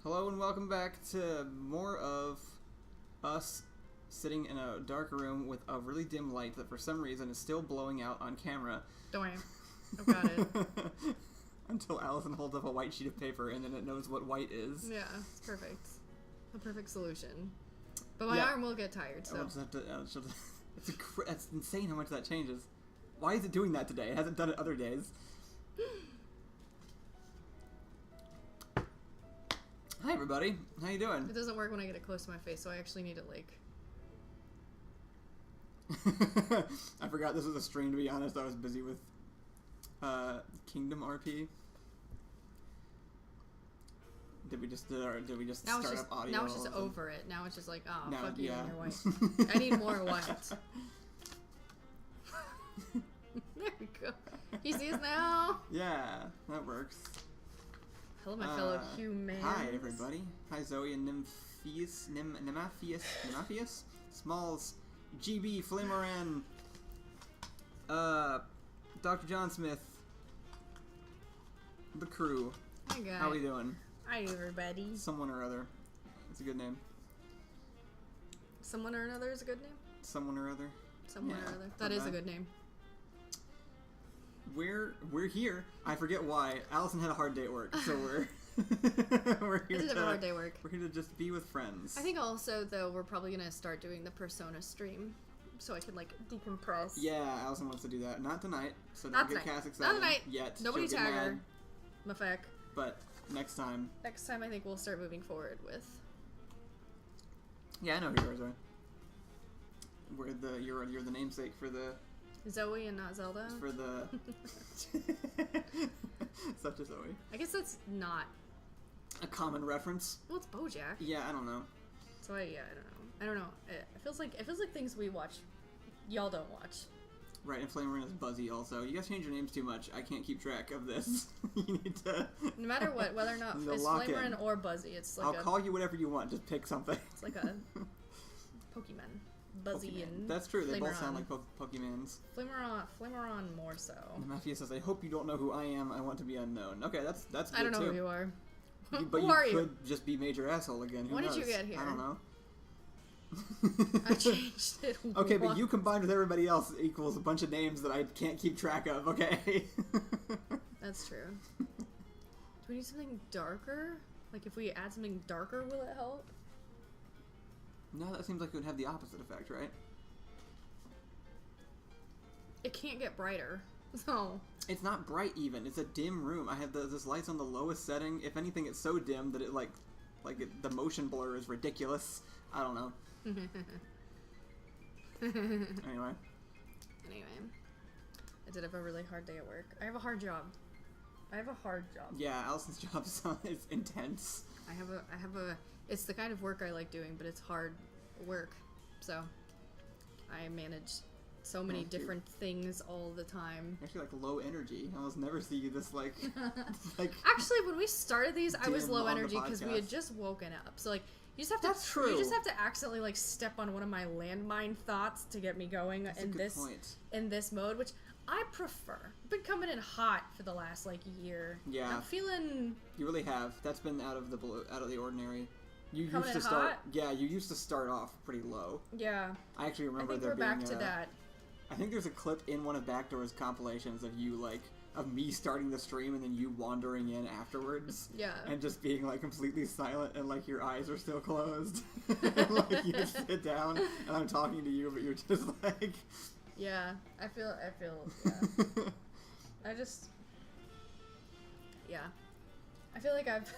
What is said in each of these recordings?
Hello and welcome back to more of us sitting in a dark room with a really dim light that for some reason is still blowing out on camera. Don't worry. I've got it. Until Allison holds up a white sheet of paper and then it knows what white is. Yeah, it's perfect. The perfect solution. But my arm will get tired, so... It's insane how much that changes. Why is it doing that today? It hasn't done it other days. Hi everybody, how you doing? It doesn't work when I get it close to my face, so I actually need it, like... I forgot this was a stream, to be honest. I was busy with Kingdom RP. Did we just start up audio? Now it's just over it. Now it's just like, oh, now, fuck you yeah. and your white. I need more white. There we go. You see us now? Yeah, that works. Hello, my fellow humans. Hi, everybody. Hi, Zoe and Nymphius, Smalls, GB, Flamoran, Dr. John Smith, the crew. Hi, guys. How we doing? Hi, everybody. Someone or other. It's a good name. Someone or another is a good name? Someone or other. Someone or other. That is a good name. We're here. I forget why. Allison had a hard day at work, so we're here. I did have a hard day at work. We're here to just be with friends. I think also though we're probably gonna start doing the Persona stream, so I can like decompress. Yeah, Allison wants to do that. Not tonight, so don't get Cass excited. Not tonight. Yet. Nobody tag her. Mafek. But next time. Next time, I think we'll start moving forward with. Yeah, I know who yours are. You're the namesake for the. Zoe and not Zelda? For the... Such a Zoe. I guess that's not... a common reference. Well, it's BoJack. Yeah, I don't know. So, I don't know. It feels like things we watch, y'all don't watch. Right, and Flamerin is Buzzy also. You guys change your names too much. I can't keep track of this. You need to... No matter what, whether or not it's Flamerin or Buzzy, it's like I'll call you whatever you want. Just pick something. It's like a Pokemon. Buzzy Pokemon. And that's true. They Flameron. Both sound like Pokemons. Flameron more so. Mafia says, "I hope you don't know who I am. I want to be unknown." Okay, that's good too. I don't know who you are. But who you are could just be Major Asshole again. Who when knows? did you get here? I don't know. I changed it. Okay, but you combined with everybody else equals a bunch of names that I can't keep track of. Okay. That's true. Do we need something darker? Like if we add something darker, will it help? No, that seems like it would have the opposite effect, right? It can't get brighter, so... It's not bright even. It's a dim room. I have this light's on the lowest setting. If anything, it's so dim that it the motion blur is ridiculous. I don't know. Anyway. I did have a really hard day at work. I have a hard job. Yeah, Allison's job is intense. I have a it's the kind of work I like doing, but it's hard work. So I manage so many different things all the time. You're actually low energy. I almost never see you this Actually, when we started these, I was low energy because we had just woken up. So you just have to. That's true. You just have to accidentally step on one of my landmine thoughts to get me going in this mode, which I prefer. I've been coming in hot for the last year. Yeah. I'm feeling. You really have. That's been out of the ordinary. You coming used to in start. hot? Yeah, you used to start off pretty low. Yeah. I actually remember I think there we're being back to that. I think there's a clip in one of Backdoor's compilations of you of me starting the stream and then you wandering in afterwards. Yeah. And just being completely silent and your eyes are still closed. And you sit down and I'm talking to you but you're just Yeah. I feel yeah. I feel like I've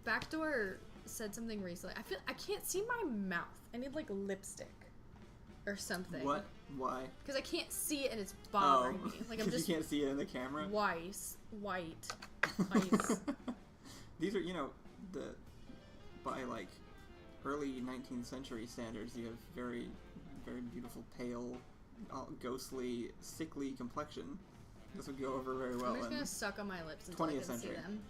Backdoor said something recently. I can't see my mouth. I need lipstick. Or something. What? Why? Because I can't see it and it's bothering me. I'm just. You can't see it in the camera. White. These are, by early 19th century standards, you have very, very beautiful, pale, ghostly, sickly complexion. This would go over very well. I'm just gonna suck on my lips until I can see them.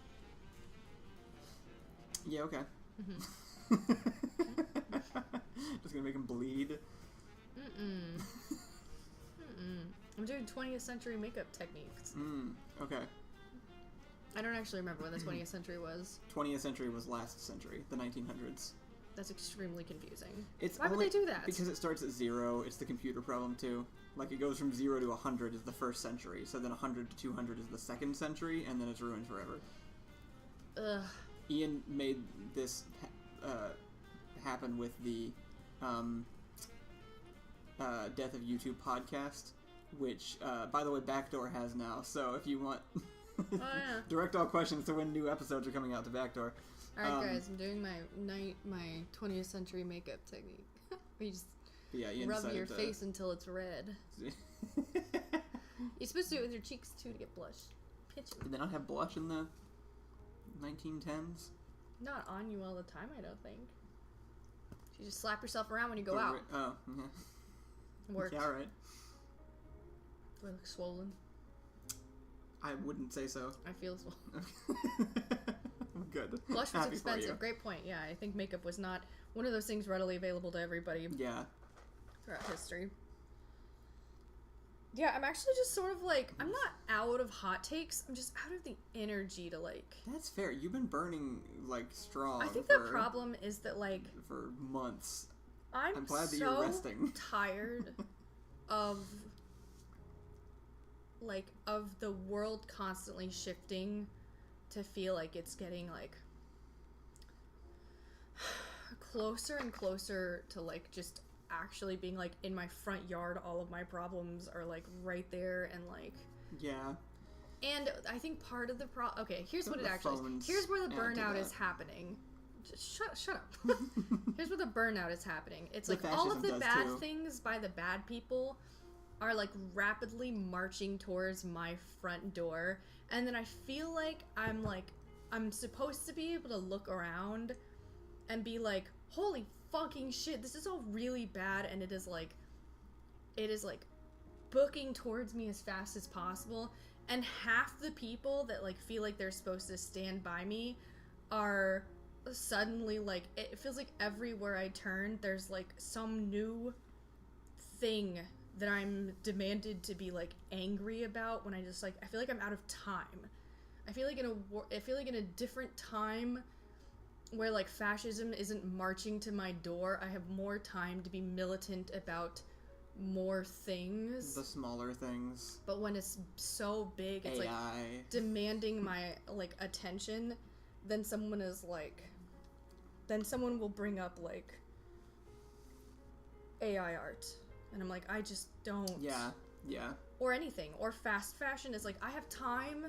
Yeah. Okay. Just gonna make them bleed. I'm doing 20th century makeup techniques. Okay. I don't actually remember when the 20th century was. 20th century was last century, the 1900s. That's extremely confusing. Why would they do that? Because it starts at 0. It's the computer problem, too. Like, it goes from 0 to 100 is the first century, so then 100 to 200 is the second century, and then it's ruined forever. Ugh. Ian made this happen with the Death of YouTube podcast, which, by the way, Backdoor has now, so if you want direct all questions to when new episodes are coming out to Backdoor. Alright guys, I'm doing my 20th century makeup technique. You just rub your face until it's red. You're supposed to do it with your cheeks too to get blush. Did they not have blush in the 1910s? Not on you all the time, I don't think. You just slap yourself around when you go out. Oh, yeah. Works. Yeah, alright. Do I look swollen? I wouldn't say so. I feel swollen. Good. Blush was expensive. Great point. Yeah, I think makeup was not one of those things readily available to everybody. Yeah. Throughout history. Yeah, I'm actually just sort of like, I'm not out of hot takes. I'm just out of the energy to like... That's fair. You've been burning like strong. I think the problem is that like... For months. I'm glad that so you're resting. Tired of... like, of the world constantly shifting to feel like it's getting like... closer and closer to like just... actually being like in my front yard, all of my problems are like right there, and like and I think part of the okay, here's what it actually is. Here's where the burnout is happening. Just shut up. Here's where the burnout is happening. It's like all of the bad things by the bad people are like rapidly marching towards my front door, and then I feel like I'm supposed to be able to look around and be like, holy fucking shit, this is all really bad, and it is like booking towards me as fast as possible, and half the people that like feel like they're supposed to stand by me are suddenly like, it feels like everywhere I turn there's like some new thing that I'm demanded to be like angry about, when I just like, I feel like I'm out of time. I feel like in a different time where like fascism isn't marching to my door, I have more time to be militant about more things. The smaller things. But when it's so big, it's AI. Like demanding my like attention, then someone will bring up like AI art. And I'm like, I just don't. Yeah. Or anything. Or fast fashion is like, I have time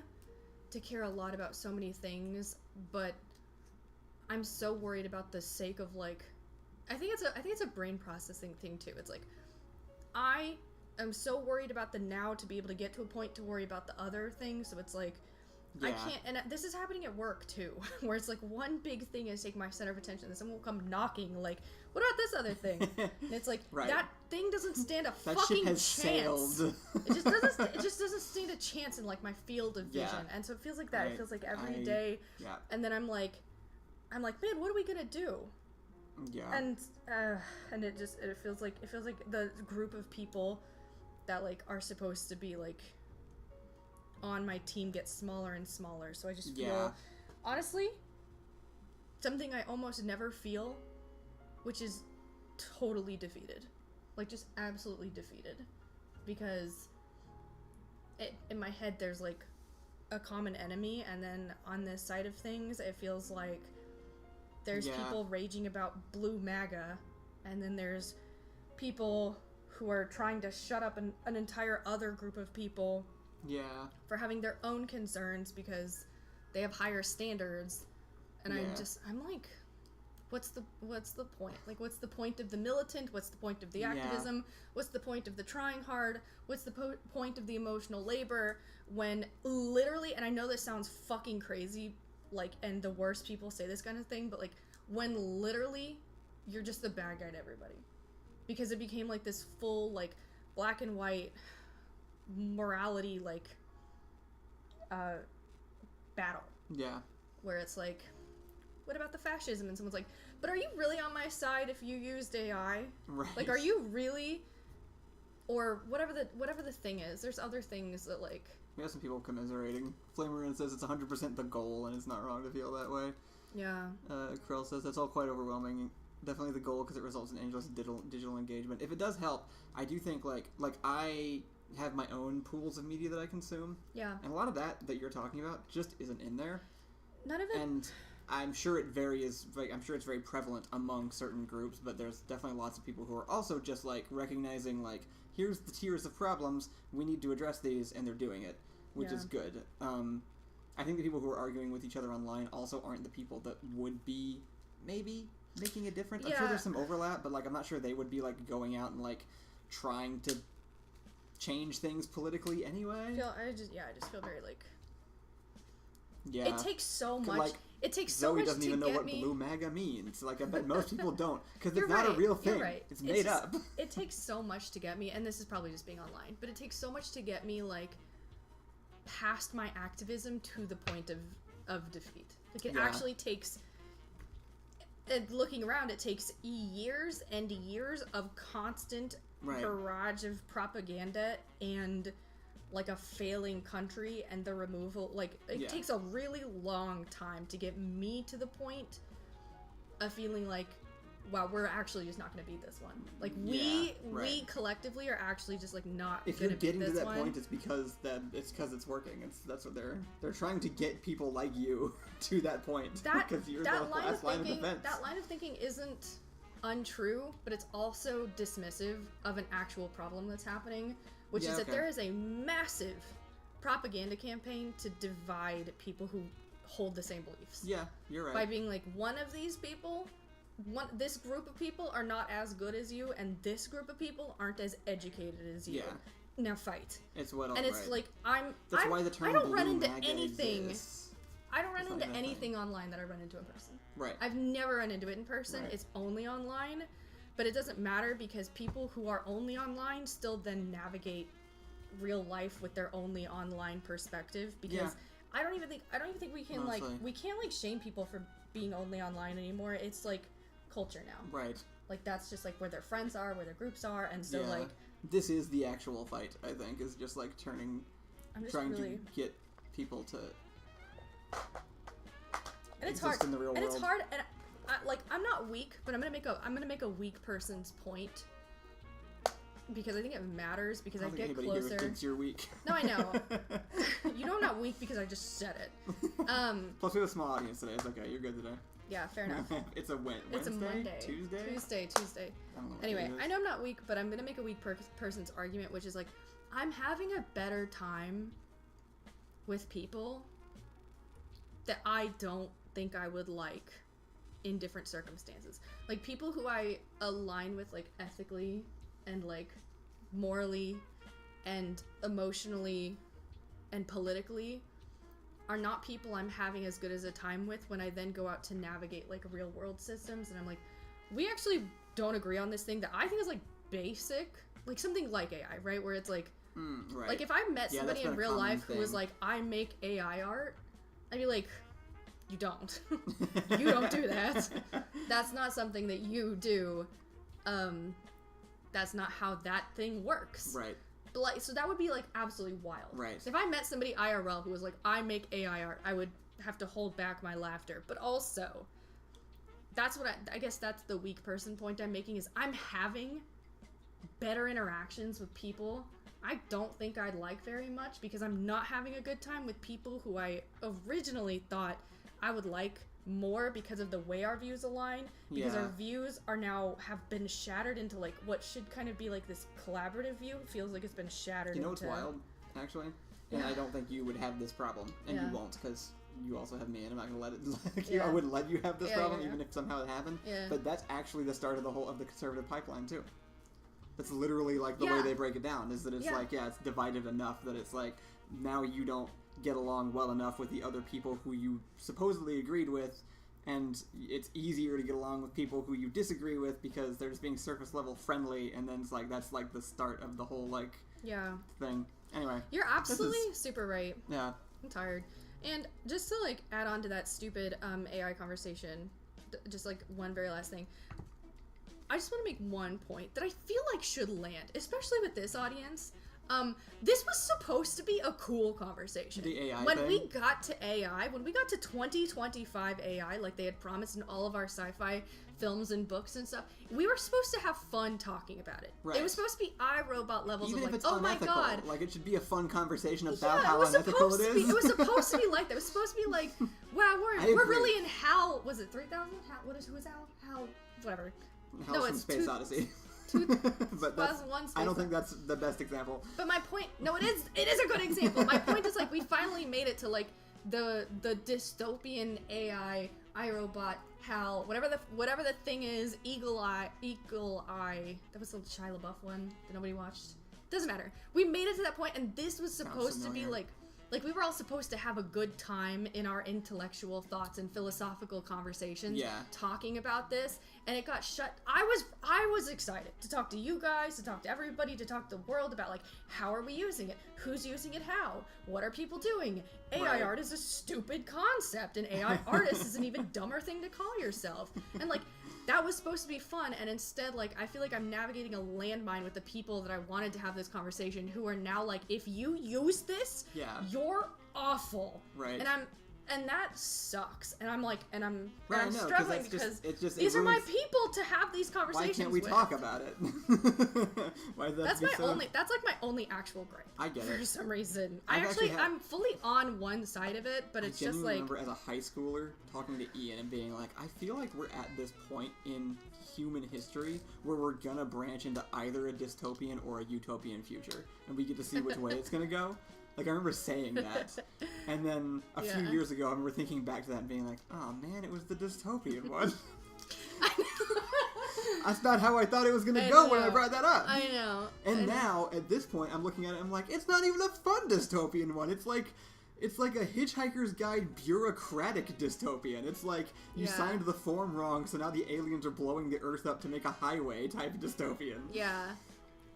to care a lot about so many things, but I'm so worried about the sake of like, I think it's a brain processing thing too. It's like, I am so worried about the now to be able to get to a point to worry about the other things. So it's like, I can't, and this is happening at work too, where it's like one big thing is taking my center of attention, and someone will come knocking like, what about this other thing? And it's like, that thing doesn't stand a fucking chance. Sailed. It just doesn't stand a chance in like my field of vision. And so it feels like that. It feels like every day. Yeah. And then I'm like, man, what are we gonna do? Yeah. And it feels like the group of people that like are supposed to be like on my team gets smaller and smaller. So I just feel, honestly, something I almost never feel, which is totally defeated. Like just absolutely defeated. Because in my head there's like a common enemy, and then on this side of things it feels like there's people raging about blue MAGA, and then there's people who are trying to shut up an entire other group of people for having their own concerns because they have higher standards. And I'm like, what's the point? Like, what's the point of the militant? What's the point of the activism? What's the point of the trying hard? What's the point of the emotional labor when literally, and I know this sounds fucking crazy, like, and the worst people say this kind of thing, but like, when literally you're just the bad guy to everybody, because it became like this full like black and white morality like battle, where it's like, what about the fascism? And someone's like, but are you really on my side if you used AI? Right. Like, are you really? Or whatever the thing is. There's other things that like We have some people commiserating. Flamerin says it's 100% the goal, and it's not wrong to feel that way. Yeah. Krell says that's all quite overwhelming. Definitely the goal because it results in endless digital engagement. If it does help, I do think like I have my own pools of media that I consume. Yeah. And a lot of that you're talking about just isn't in there. None of it. And I'm sure it varies. Like I'm sure it's very prevalent among certain groups, but there's definitely lots of people who are also just like recognizing like here's the tiers of problems we need to address these, and they're doing it, which is good. I think the people who are arguing with each other online also aren't the people that would be maybe making a difference. I'm sure there's some overlap, but like I'm not sure they would be like going out and like trying to change things politically anyway. I just feel very like. Yeah. It takes so much. Like, it takes so Zoe much doesn't to even know get what me. blue MAGA means. Like I bet most people don't because it's right, not a real thing. You're right. It's made up. It takes so much to get me, and this is probably just being online, but it takes so much to get me like past my activism to the point of defeat. Like it actually takes. And looking around, it takes years and years of constant barrage of propaganda and like a failing country and the removal. Like it takes a really long time to get me to the point of feeling like, wow, we're actually just not going to beat this one. Like we collectively are actually just like not. If you're getting to that point, it's because it's working. That's what they're trying to get people like you to that point. Because you're the last line of defense. That line of thinking isn't untrue, but it's also dismissive of an actual problem that's happening, which is that there is a massive propaganda campaign to divide people who hold the same beliefs. Yeah, you're right. By being like, one of these people, this group of people are not as good as you, and this group of people aren't as educated as you. Yeah. Now fight. It's what. And it's like That's why the term I don't run blue into MAGA anything. exists. I don't run into anything online that I run into in person. Right. I've never run into it in person. It's only online, but it doesn't matter because people who are only online still then navigate real life with their only online perspective. Because I don't even think we can we can't like shame people for being only online anymore. It's like culture now. Right. Like that's just like where their friends are, where their groups are, and so like this is the actual fight. I think is just like trying to get people to. And it's hard. In the real world. It's hard. And I'm not weak, but I'm gonna make a weak person's point because I think it matters. Because I get closer. Here thinks you're weak. No, I know. You know I'm not weak because I just said it. Plus we have a small audience today. It's okay. You're good today. Yeah, fair enough. It's a Wednesday. It's a Monday. Tuesday. Anyway, I know I'm not weak, but I'm gonna make a weak person's argument, which is like, I'm having a better time with people that I don't think I would like in different circumstances. Like people who I align with like ethically and like morally and emotionally and politically are not people I'm having as good as a time with when I then go out to navigate like real world systems and I'm like, we actually don't agree on this thing that I think is like basic, like something like AI, right? Where it's like, like if I met somebody in real life who was like, I make AI art, I'd be like, you don't. You don't do that. That's not something that you do. That's not how that thing works. Right. But like, so that would be like absolutely wild. Right. If I met somebody IRL who was like, I make AI art, I would have to hold back my laughter. But also, that's what I guess that's the weak person point I'm making is I'm having better interactions with people I don't think I'd like very much because I'm not having a good time with people who I originally thought I would like more because of the way our views align, because our views are now have been shattered into like what should kind of be like this collaborative view. It feels like it's been shattered. You know what's wild, actually? And I don't think you would have this problem, and you won't because you also have me, and I'm not gonna let it. I wouldn't let you have this problem, even if somehow it happened. Yeah. But that's actually the start of the conservative pipeline too. That's literally like the way they break it down. Is that it's like it's divided enough that it's like now you don't get along well enough with the other people who you supposedly agreed with, and it's easier to get along with people who you disagree with because they're just being surface level friendly, and then it's like that's like the start of the whole like thing. Anyway, you're absolutely super right. Yeah, I'm tired. And just to like add on to that stupid AI conversation, just like one very last thing, I just want to make one point that I feel like should land, especially with this audience. This was supposed to be a cool conversation. The AI when thing? we got to AI, when we got to 2025 AI, like they had promised in all of our sci-fi films and books and stuff, we were supposed to have fun talking about it. Right. It was supposed to be iRobot levels even of if like, it's oh unethical, my god. Like it should be a fun conversation about how unethical it is. It was supposed to be like that. It was supposed to be like, wow, we're really in HAL. Was it 3000? Who is HAL? HAL, whatever. HAL from Space Odyssey. But I don't think that's the best example. But my point, no, it is a good example. My point is like we finally made it to like the dystopian AI iRobot HAL, whatever the thing is, Eagle Eye. That was the Shia LaBeouf one that nobody watched. Doesn't matter. We made it to that point, and this was supposed to be like we were all supposed to have a good time in our intellectual thoughts and philosophical conversations talking about this, and it got shut. I was excited to talk to you guys, to talk to everybody, to talk to the world about like how are we using it, who's using it, how, what are people doing. AI art is a stupid concept, and AI artist is an even dumber thing to call yourself, and like that was supposed to be fun, and instead, like, I feel like I'm navigating a landmine with the people that I wanted to have this conversation who are now like, if you use this, you're awful. Right. And that sucks. And I'm like, and I'm no, struggling because these are my people to have these conversations with. Why can't we talk about it? Why that's like my only actual gripe. I get it. For some reason. I'm fully on one side of it, but it's just like... I remember as a high schooler talking to Ian and being like, I feel like we're at this point in human history where we're gonna branch into either a dystopian or a utopian future, and we get to see which way it's gonna go. Like, I remember saying that, and then a few years ago, I remember thinking back to that and being like, oh man, it was the dystopian one. That's not how I thought it was going to go when I brought that up. I know. And now, at this point, I'm looking at it, I'm like, it's not even a fun dystopian one. It's like a Hitchhiker's Guide bureaucratic dystopian. It's like, you signed the form wrong, so now the aliens are blowing the Earth up to make a highway type dystopian. Yeah.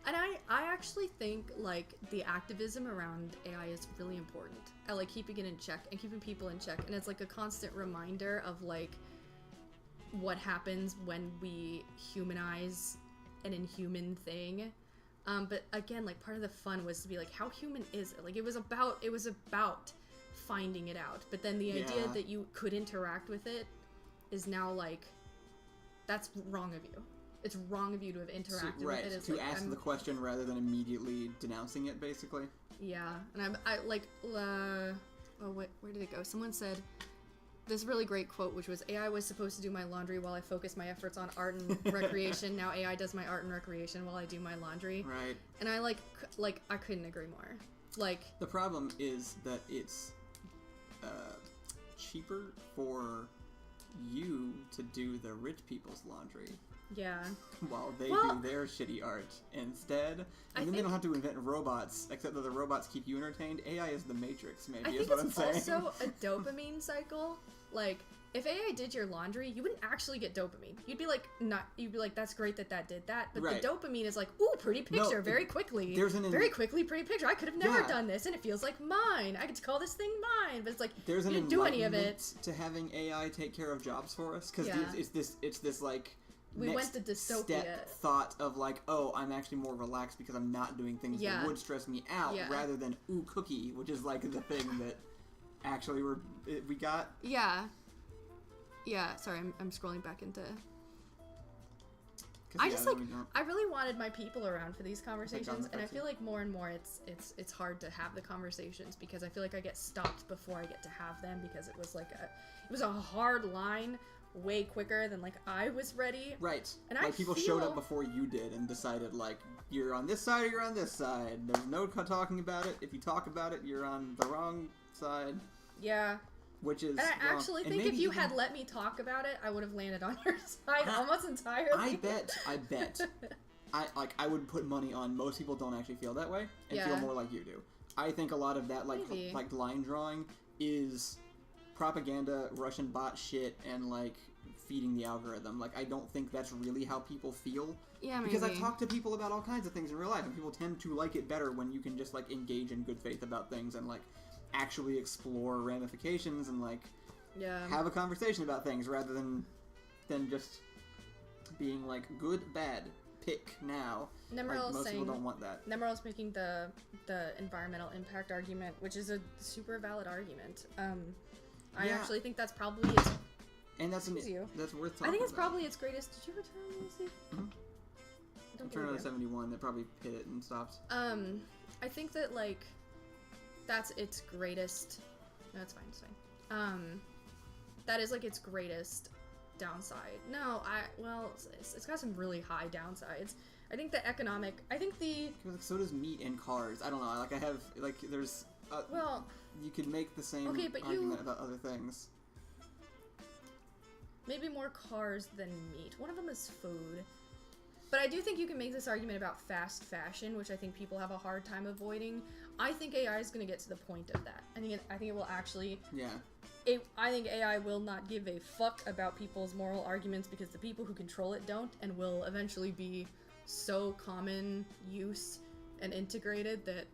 And I actually think, like, the activism around AI is really important. I like keeping it in check and keeping people in check. And it's, like, a constant reminder of, like, what happens when we humanize an inhuman thing. But, again, like, part of the fun was to be, like, how human is it? Like, it was about finding it out. But then the idea that you could interact with it is now, like, that's wrong of you. It's wrong of you to have interacted with it. To ask the question rather than immediately denouncing it, basically. Yeah, and where did it go? Someone said this really great quote, which was, AI was supposed to do my laundry while I focused my efforts on art and recreation. Now AI does my art and recreation while I do my laundry. Right. And I I couldn't agree more. Like, the problem is that it's cheaper for you to do the rich people's laundry. Yeah. While they do their shitty art instead. And then they don't have to invent robots, except that the robots keep you entertained. AI is the Matrix, maybe, is what I'm saying. I think it's also a dopamine cycle. Like, if AI did your laundry, you wouldn't actually get dopamine. You'd be like, that's great that did that. But the dopamine is like, ooh, pretty picture, very quickly. Very quickly, pretty picture. I could have never done this, and it feels like mine. I get to call this thing mine. But it's like, you didn't do any of it. To having AI take care of jobs for us, because it's this like... We went to dystopia. Step thought of like, oh, I'm actually more relaxed because I'm not doing things that would stress me out, rather than cookie, which is like the thing that actually we got. Yeah. Sorry, I'm scrolling back into. I really wanted my people around for these conversations, and I feel like more and more it's hard to have the conversations because I feel like I get stopped before I get to have them because it was a hard line. Way quicker than like I was ready. Right. And like people showed up before you did and decided like you're on this side or you're on this side. There's no talking about it. If you talk about it, you're on the wrong side. Yeah. Which is And I actually think if you had let me talk about it, I would have landed on your side almost entirely. I bet. I would put money on most people don't actually feel that way and feel more like you do. I think a lot of that like line drawing is propaganda, Russian bot shit, and like feeding the algorithm. Like, I don't think that's really how people feel. Yeah, maybe. Because I've talked to people about all kinds of things in real life, and people tend to like it better when you can just like engage in good faith about things and like actually explore ramifications and like have a conversation about things rather than just being like good, bad, pick now. Nemerl most people don't want that. Nemerl's making the environmental impact argument, which is a super valid argument. I actually think that's probably its... And that's worth talking I think it's about. probably its greatest... Did you ever turn on Lucy? Mm-hmm. Turn on 71, that probably hit it and stopped. I think that, like, that's its greatest... No, it's fine, it's fine. That is, like, its greatest downside. No, it's got some really high downsides. I think the economic... So does meat and cars. I don't know, like, I have, like, there's... you could make the same argument about other things. Maybe more cars than meat. One of them is food. But I do think you can make this argument about fast fashion, which I think people have a hard time avoiding. I think AI is going to get to the point of that. I think it will actually... Yeah. I think AI will not give a fuck about people's moral arguments because the people who control it don't, and will eventually be so common use and integrated that,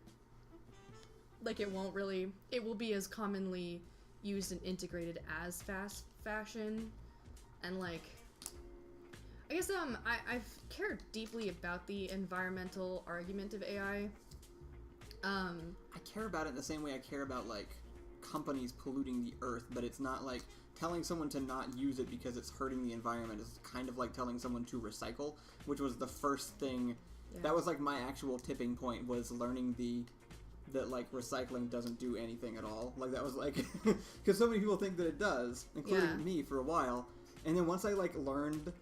like, it will be as commonly used and integrated as fast fashion. And, like, I guess, I've cared deeply about the environmental argument of AI. I care about it the same way I care about, like, companies polluting the earth, but it's not, like, telling someone to not use it because it's hurting the environment is kind of like telling someone to recycle, which was the first thing, that was, like, my actual tipping point, was learning that, like, recycling doesn't do anything at all. Like, that was, like, because so many people think that it does, including me for a while, and then once I, like, learned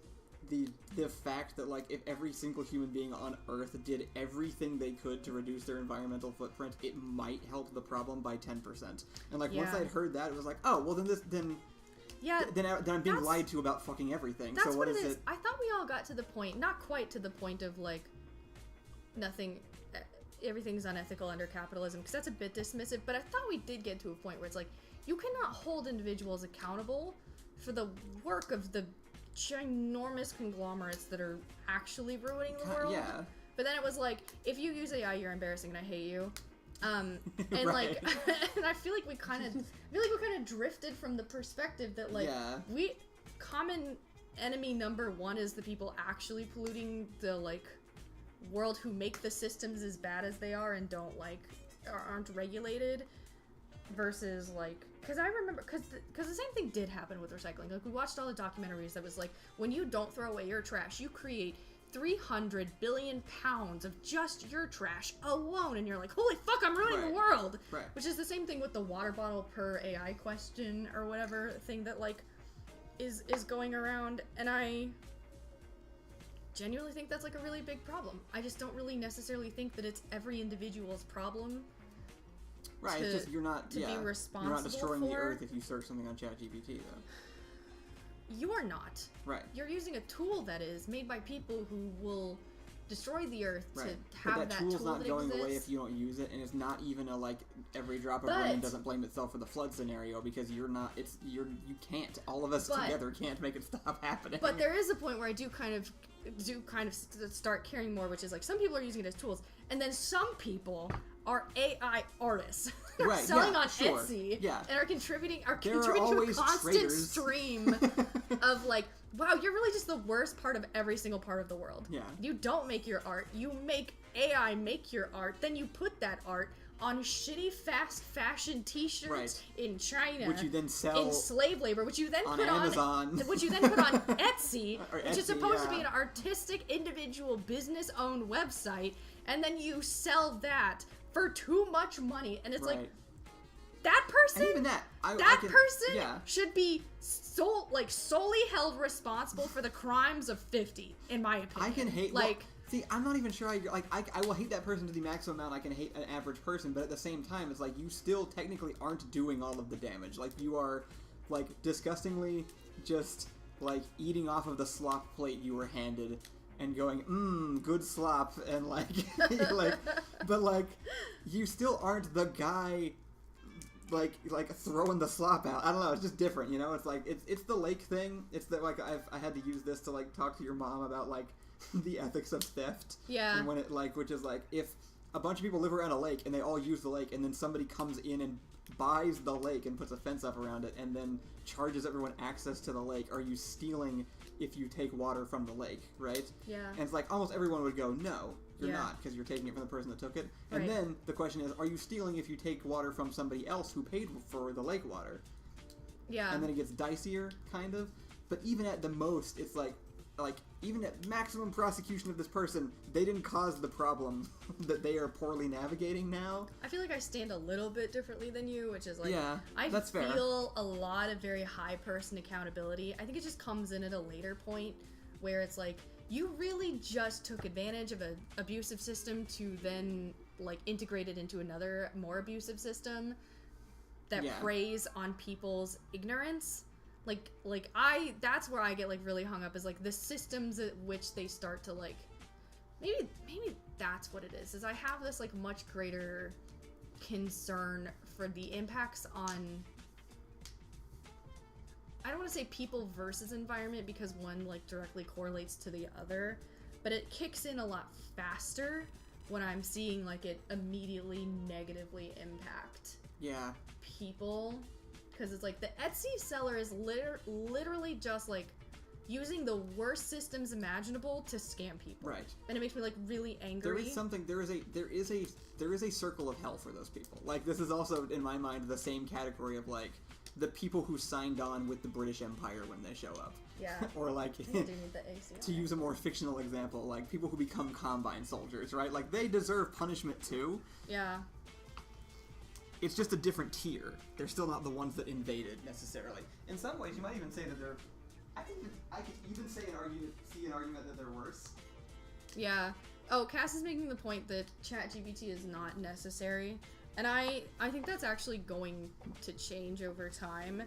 the fact that, like, if every single human being on Earth did everything they could to reduce their environmental footprint, it might help the problem by 10%. And, like, once I'd heard that, it was like, oh, well, then I'm being lied to about fucking everything. That's so what is it? I thought we all got to the point, not quite to the point of, like, everything's unethical under capitalism, because that's a bit dismissive, but I thought we did get to a point where it's like, you cannot hold individuals accountable for the work of the ginormous conglomerates that are actually ruining the world. Yeah. But then it was like, if you use AI, you're embarrassing and I hate you. And right. like, and I feel like we kind of drifted from the perspective that, like, common enemy number one is the people actually polluting the, like, world, who make the systems as bad as they are and don't, like, aren't regulated, versus, like, because I remember, because the same thing did happen with recycling. Like, we watched all the documentaries that was like, when you don't throw away your trash, you create 300 billion pounds of just your trash alone, and you're like, holy fuck, I'm ruining the world. Right. Which is the same thing with the water bottle per AI question or whatever thing that, like, is going around, and I genuinely think that's, like, a really big problem. I just don't really necessarily think that it's every individual's problem. Right, it's just you're not be responsible. You're not destroying the earth if you search something on ChatGPT, though. You are not. Right. You're using a tool that is made by people who will destroy the earth to have but that tool's tool not that going exists. away if you don't use it, and it's not even a, like, every drop of rain doesn't blame itself for the flood scenario, because you can't. All of us together can't make it stop happening. But there is a point where I do kind of start caring more, which is, like, some people are using it as tools, and then some people are AI artists selling on Etsy and are contributing to a constant stream of, like, wow, you're really just the worst part of every single part of the world. Yeah. You don't make your art, you make AI make your art, then you put that art on shitty fast fashion t-shirts in China, which you then sell in slave labor, which you then on put Amazon. Which you then put on Etsy, which is supposed to be an yeah. artistic, individual, business-owned website, and then you sell that for too much money, and it's like, that person, and even that person should be solely held responsible for the crimes of 50, in my opinion. I can hate, like, see, I'm not even sure I will hate that person to the maximum amount I can hate an average person, but at the same time, it's like, you still technically aren't doing all of the damage. Like, you are, like, disgustingly just, like, eating off of the slop plate you were handed and going, good slop, and, like, but, like, you still aren't the guy, like throwing the slop out. I don't know, it's just different, you know? It's like, it's the lake thing. It's that, like, I had to use this to, like, talk to your mom about, like, the ethics of theft. Yeah. And when it, like, which is, like, if a bunch of people live around a lake and they all use the lake, and then somebody comes in and buys the lake and puts a fence up around it and then charges everyone access to the lake, are you stealing if you take water from the lake, right? Yeah. And it's like almost everyone would go, no, you're not, because you're taking it from the person that took it. And then the question is, are you stealing if you take water from somebody else who paid for the lake water? Yeah. And then it gets dicier, kind of. But even at the most, it's like even at maximum prosecution of this person, they didn't cause the problem that they are poorly navigating now. I feel like I stand a little bit differently than you, which is like, that's fair. I feel a lot of very high person accountability. I think it just comes in at a later point where it's like, you really just took advantage of an abusive system to then like integrate it into another more abusive system that preys on people's ignorance. That's where I get like really hung up, is like the systems at which they start to like, maybe that's what it is I have this like much greater concern for the impacts on, I don't want to say people versus environment because one like directly correlates to the other, but it kicks in a lot faster when I'm seeing like it immediately negatively impact people. Because it's like the Etsy seller is literally just like using the worst systems imaginable to scam people. Right. And it makes me like really angry. There is a circle of hell for those people. Like, this is also in my mind the same category of like the people who signed on with the British Empire when they show up. Yeah. Or like do need the AC to use a more fictional example, like people who become Combine soldiers, right? Like, they deserve punishment too. Yeah. It's just a different tier. They're still not the ones that invaded, necessarily. In some ways, you might even say that they're... I could even see an argument that they're worse. Yeah. Oh, Cass is making the point that ChatGPT is not necessary. And I think that's actually going to change over time.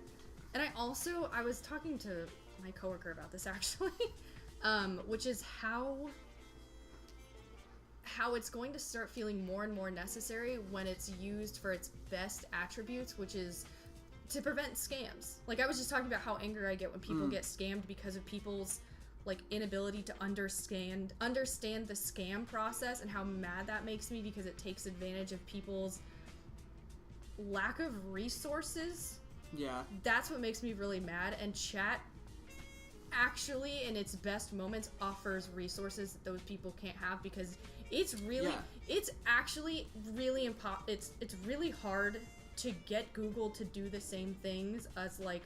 And I was talking to my coworker about this, actually. Which is how it's going to start feeling more and more necessary when it's used for its best attributes, which is to prevent scams. Like, I was just talking about how angry I get when people get scammed because of people's like inability to understand the scam process, and how mad that makes me because it takes advantage of people's lack of resources. Yeah. That's what makes me really mad. And chat actually in its best moments offers resources that those people can't have, because it's really it's actually really it's really hard to get Google to do the same things as like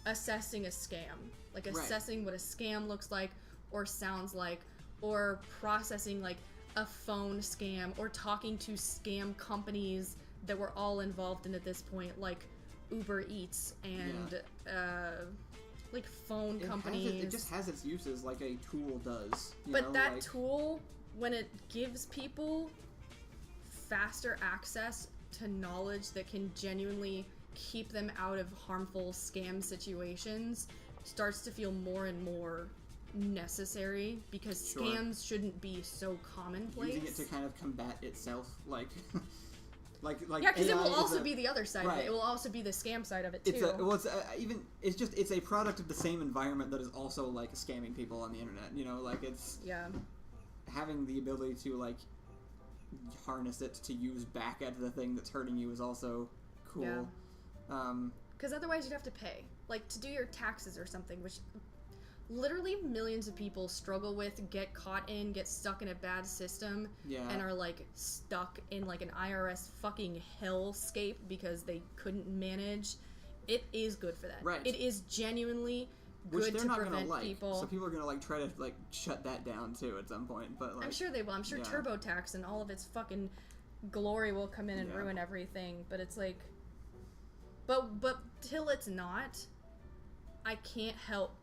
assessing a scam, like assessing what a scam looks like or sounds like, or processing like a phone scam, or talking to scam companies that we're all involved in at this point, like Uber Eats and like phone companies. It just has its uses, like a tool does. But that tool, when it gives people faster access to knowledge that can genuinely keep them out of harmful scam situations, starts to feel more and more necessary, because scams shouldn't be so commonplace. Using it to kind of combat itself, like... yeah, because it will also be the other side of it. It will also be the scam side of it too. It's a product of the same environment that is also like scamming people on the internet. You know, like it's having the ability to like harness it to use back at the thing that's hurting you is also cool. Yeah. Because otherwise you'd have to pay, like to do your taxes or something, which literally millions of people struggle with, get caught in, get stuck in a bad system, and are like stuck in like an IRS fucking hellscape because they couldn't manage. It is good for that. Right. It is genuinely good to prevent people. So people are gonna like try to like shut that down too at some point. But like, I'm sure they will. I'm sure TurboTax and all of its fucking glory will come in and ruin everything. But it's like, but till it's not, I can't help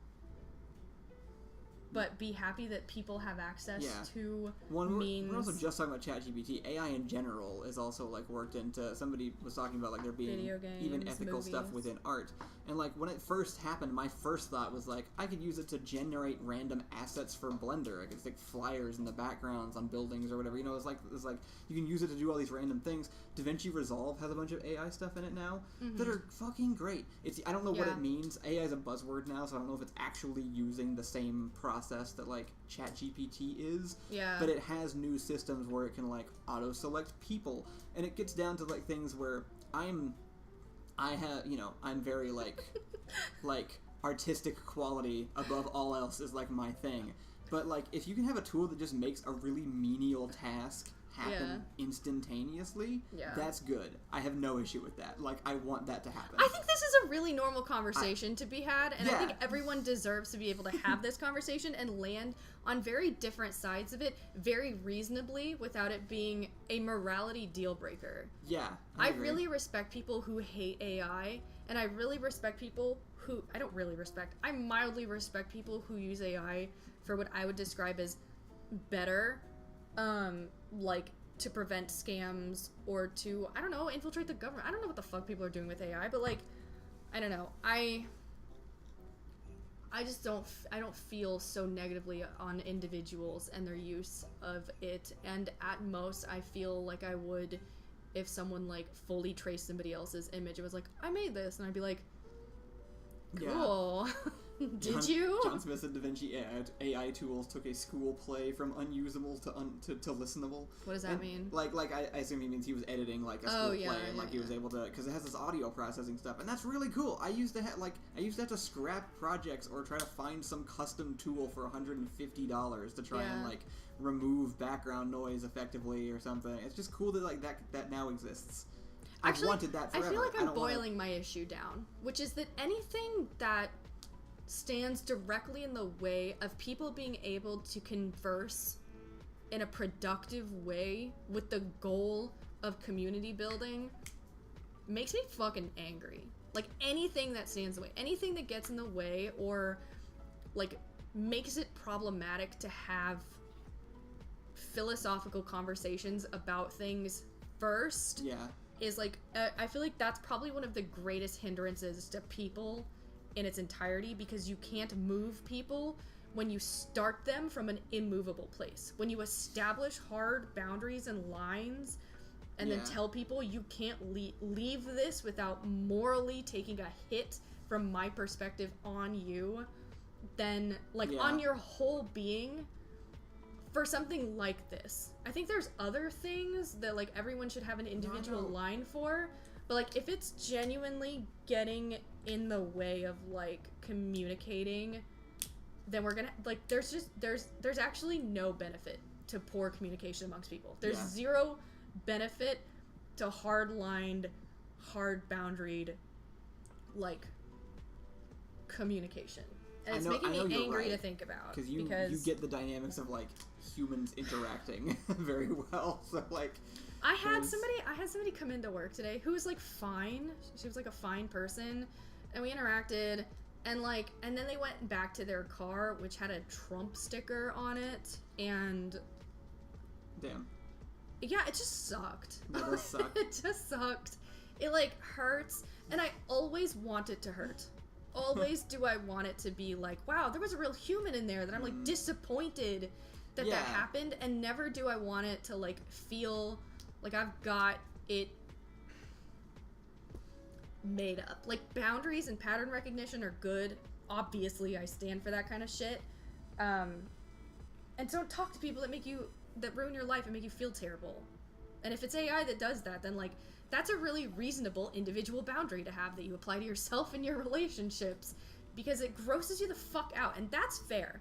but be happy that people have access to means. We're also just talking about ChatGPT. AI in general is also like worked into. Somebody was talking about like there being video games, even ethical movies. Stuff within art. And like when it first happened, my first thought was like I could use it to generate random assets for Blender. I could stick flyers in the backgrounds on buildings or whatever. You know, it's like you can use it to do all these random things. DaVinci Resolve has a bunch of AI stuff in it now that are fucking great. I don't know what it means. AI is a buzzword now, so I don't know if it's actually using the same process that like ChatGPT is. Yeah. But it has new systems where it can like auto select people, and it gets down to like things where I'm I'm very like artistic quality above all else is like my thing. But like if you can have a tool that just makes a really menial task happen instantaneously, that's good. I have no issue with that. Like, I want that to happen. I think this is a really normal conversation to be had, and I think everyone deserves to be able to have this conversation and land on very different sides of it very reasonably without it being a morality deal breaker. Yeah, I really respect people who hate AI, and I really respect people who... I mildly respect people who use AI for what I would describe as better, like, to prevent scams or to, I don't know, infiltrate the government. I don't know what the fuck people are doing with AI, but, like, I don't know. I just don't feel so negatively on individuals and their use of it, and at most, I feel like I would if someone, like, fully traced somebody else's image and was like, I made this, and I'd be like, cool. Yeah. Did you? John Smith and Da Vinci AI tools took a school play from unusable to listenable. What does that mean? Like I assume he means he was editing like a school play, and like he was able to, because it has this audio processing stuff, and that's really cool. I used that to scrap projects or try to find some custom tool for $150 to try and like remove background noise effectively or something. It's just cool that like that now exists. Actually, I've wanted that forever. I feel like I'm boiling my issue down, which is that anything that stands directly in the way of people being able to converse in a productive way with the goal of community building makes me fucking angry. Like, anything that stands in the way, anything that gets in the way or, like, makes it problematic to have philosophical conversations about things first is, like, I feel like that's probably one of the greatest hindrances to people in its entirety, because you can't move people when you start them from an immovable place. When you establish hard boundaries and lines and then tell people you can't leave this without morally taking a hit from my perspective on you, then, like, on your whole being, for something like this. I think there's other things that, like, everyone should have an individual line for, but, like, if it's genuinely getting in the way of, like, communicating, then we're gonna, like, there's actually no benefit to poor communication amongst people. There's zero benefit to hard-lined, hard-boundaried, like, communication. And it's making me angry to think about. Because you get the dynamics of, like, humans interacting very well, so, like... I had somebody come into work today who was, like, fine. She was, like, a fine person, and we interacted, and, like, and then they went back to their car, which had a Trump sticker on it, and... Damn. Yeah, it just sucked. That does suck. It just sucked. It, like, hurts, and I always want it to hurt. Always do I want it to be like, wow, there was a real human in there that I'm, like, disappointed that happened, and never do I want it to, like, feel... like, I've got it made up. Like, boundaries and pattern recognition are good. Obviously, I stand for that kind of shit. And don't talk to people that ruin your life and make you feel terrible. And if it's AI that does that, then, like, that's a really reasonable individual boundary to have that you apply to yourself and your relationships. Because it grosses you the fuck out. And that's fair.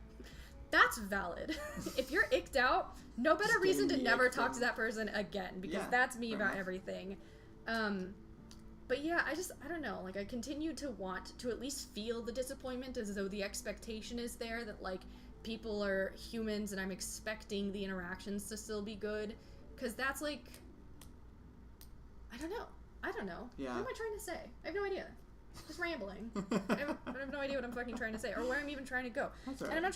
That's valid. If you're icked out, no better reason to never talk to that person again, because that's me about everything. But yeah, I don't know, like, I continue to want to at least feel the disappointment, as though the expectation is there that, like, people are humans and I'm expecting the interactions to still be good, because that's, like, I don't know. Yeah. What am I trying to say? I have no idea. Just rambling. I have no idea what I'm fucking trying to say, or where I'm even trying to go. That's right. And I'm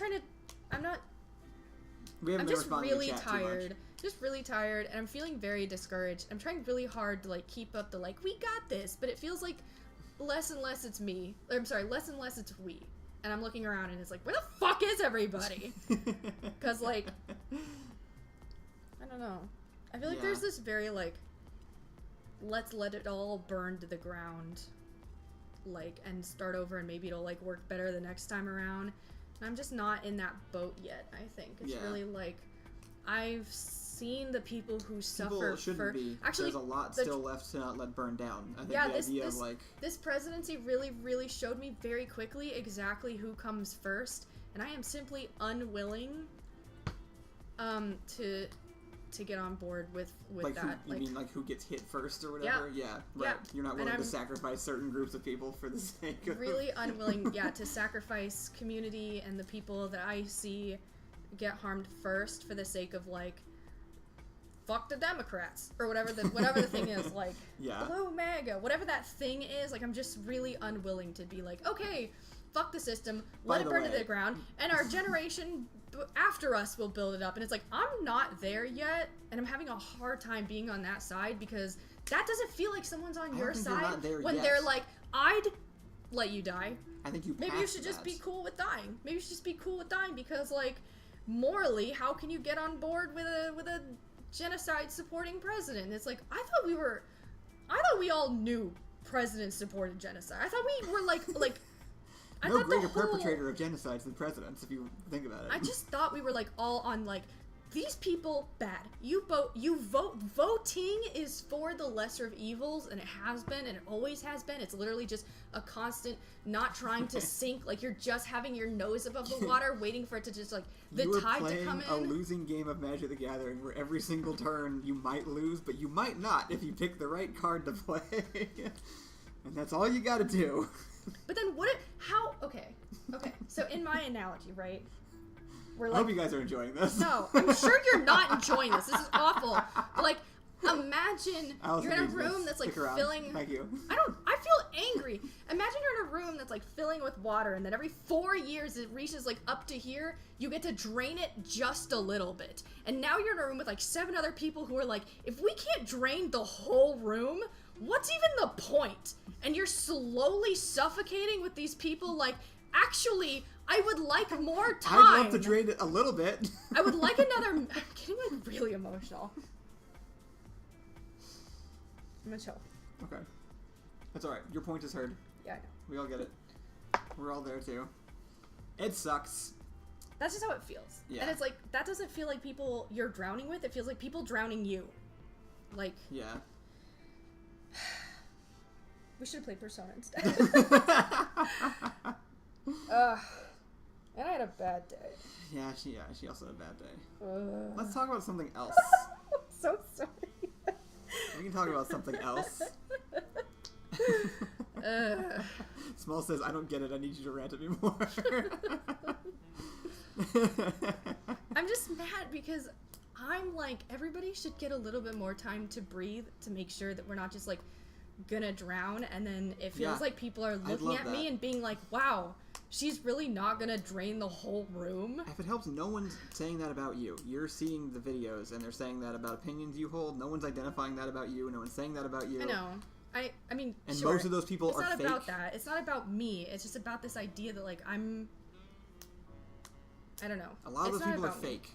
just really tired. Just really tired, and I'm feeling very discouraged. I'm trying really hard to, like, keep up the, like, we got this, but it feels like less and less it's me. Or, I'm sorry, less and less it's we. And I'm looking around, and it's like, where the fuck is everybody? Because, like, I don't know. I feel like there's this very, like, let's let it all burn to the ground, like, and start over, and maybe it'll, like, work better the next time around. And I'm just not in that boat yet, I think. It's really, like, I've seen the people who suffer. People shouldn't be. Actually, there's a lot still left to not let burn down. I think yeah, the idea of like this presidency really, really showed me very quickly exactly who comes first, and I am simply unwilling to get on board with like that. You mean like who gets hit first or whatever? Yeah, right. Yeah. You're not willing to sacrifice certain groups of people for the sake of... Really unwilling, to sacrifice community and the people that I see get harmed first for the sake of, like, fuck the Democrats, or whatever the thing is, like, blue MAGA, whatever that thing is, like, I'm just really unwilling to be like, okay, fuck the system, let it burn to the ground, and our generation after us will build it up. And it's like, I'm not there yet, and I'm having a hard time being on that side, because that doesn't feel like someone's on your side when they're like, I'd let you die. I think maybe you should just be cool with dying. Maybe you should just be cool with dying, because, like, morally, how can you get on board with a genocide supporting president? It's like, I thought we all knew presidents supported genocide. I thought we were like no greater perpetrator of genocides than presidents, if you think about it. I just thought we were, like, all on, like, these people, bad. Voting is for the lesser of evils, and it has been, and it always has been. It's literally just a constant not trying to sink, like, you're just having your nose above the water, waiting for it to just, like, the tide to come in. You were playing a losing game of Magic the Gathering, where every single turn you might lose, but you might not if you pick the right card to play. And that's all you gotta do. But then okay, so in my analogy, right, we're like, I hope you guys are enjoying this. No, I'm sure you're not enjoying this. This is awful. But, like, imagine you're in a room that's, like, filling... Thank you. I feel angry. Imagine you're in a room that's, like, filling with water, and then every 4 years it reaches, like, up to here, you get to drain it just a little bit. And now you're in a room with, like, 7 other people who are like, if we can't drain the whole room, what's even the point? And you're slowly suffocating with these people, like, actually, I would like more time. I'd love to drain it a little bit. I would like another... I'm getting, like, really emotional. I'm gonna chill. Okay. That's alright. Your point is heard. Yeah, I know. We all get it. We're all there, too. It sucks. That's just how it feels. Yeah. And it's like, that doesn't feel like people you're drowning with. It feels like people drowning you. Like... Yeah. We should have played Persona instead. And I had a bad day. Yeah, she also had a bad day. Let's talk about something else. I'm so sorry. We can talk about something else. Small says, I don't get it. I need you to rant at me more. I'm just mad because I'm like, everybody should get a little bit more time to breathe to make sure that we're not just, like, gonna drown, and then it feels like people are looking at me and being like, wow, she's really not gonna drain the whole room. If it helps, no one's saying that about you. You're seeing the videos and they're saying that about opinions you hold. No one's identifying that about you. No one's saying that about you. I know. I mean, and sure, most of those people are fake. It's not about that. It's not about me. It's just about this idea that, like, I don't know. A lot of those people are fake.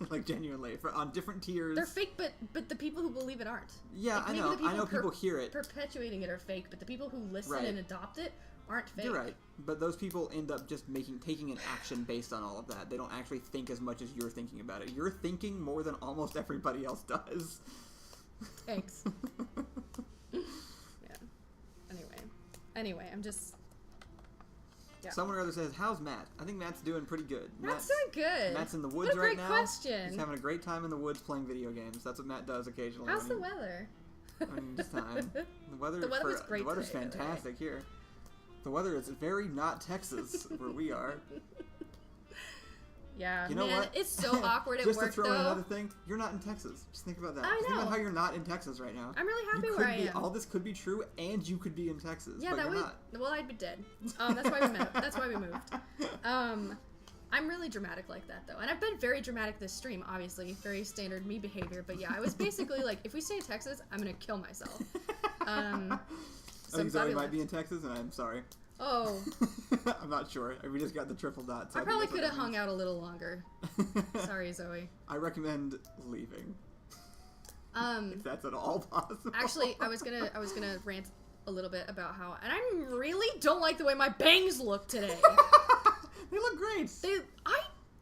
Like, genuinely, on different tiers. They're fake, but the people who believe it aren't. Yeah, like, I know people hear it. Perpetuating it are fake, but the people who listen and adopt it aren't fake. You're right, but those people end up just taking an action based on all of that. They don't actually think as much as you're thinking about it. You're thinking more than almost everybody else does. Thanks. Yeah. Anyway, I'm just... Yeah. Someone or other says, how's Matt? I think Matt's doing pretty good. Matt's doing good. Matt's in the woods right now. What a great question. He's having a great time in the woods playing video games. That's what Matt does occasionally. How's the weather? I mean, this time. The weather was great. The weather's today, fantastic right? Here. The weather is very not Texas where we are. Yeah, you know what? It's so awkward at work, Just to throw in another thing, you're not in Texas. Just think about that. I know. Think about how you're not in Texas right now. I'm really happy where I am. All this could be true, and you could be in Texas. Yeah, but that would. Not. Well, I'd be dead. That's why we moved. That's why we moved. I'm really dramatic like that, though, and I've been very dramatic this stream. Obviously, very standard me behavior. But yeah, I was basically like, if we stay in Texas, I'm gonna kill myself. So I think Zoe might be in Texas, and I'm sorry. Oh. I'm not sure. We just got the triple dot. So I probably could have hung out a little longer. Sorry, Zoe. I recommend leaving. If that's at all possible. Actually, I was gonna rant a little bit about how, and I really don't like the way my bangs look today. They look great.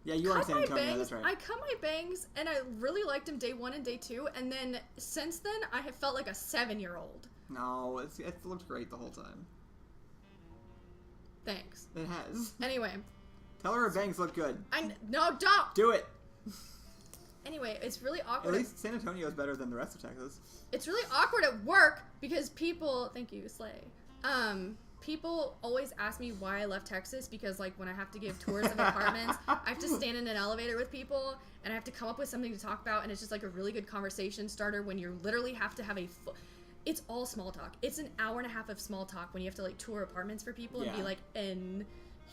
Yeah, you are in San Antonio, that's right. I cut my bangs, and I really liked them day 1 and day 2, and then since then, I have felt like a 7-year-old. No, it looked great the whole time. Thanks. It has. Anyway. Tell her her bangs look good. No, don't! Do it! Anyway, it's really awkward. At least San Antonio is better than the rest of Texas. It's really awkward at work because people... Thank you, Slay. People always ask me why I left Texas because, like, when I have to give tours of apartments, I have to stand in an elevator with people, and I have to come up with something to talk about, and it's just, like, a really good conversation starter when you literally have to have it's all small talk. It's an hour and a half of small talk when you have to, like, tour apartments for people and be like, and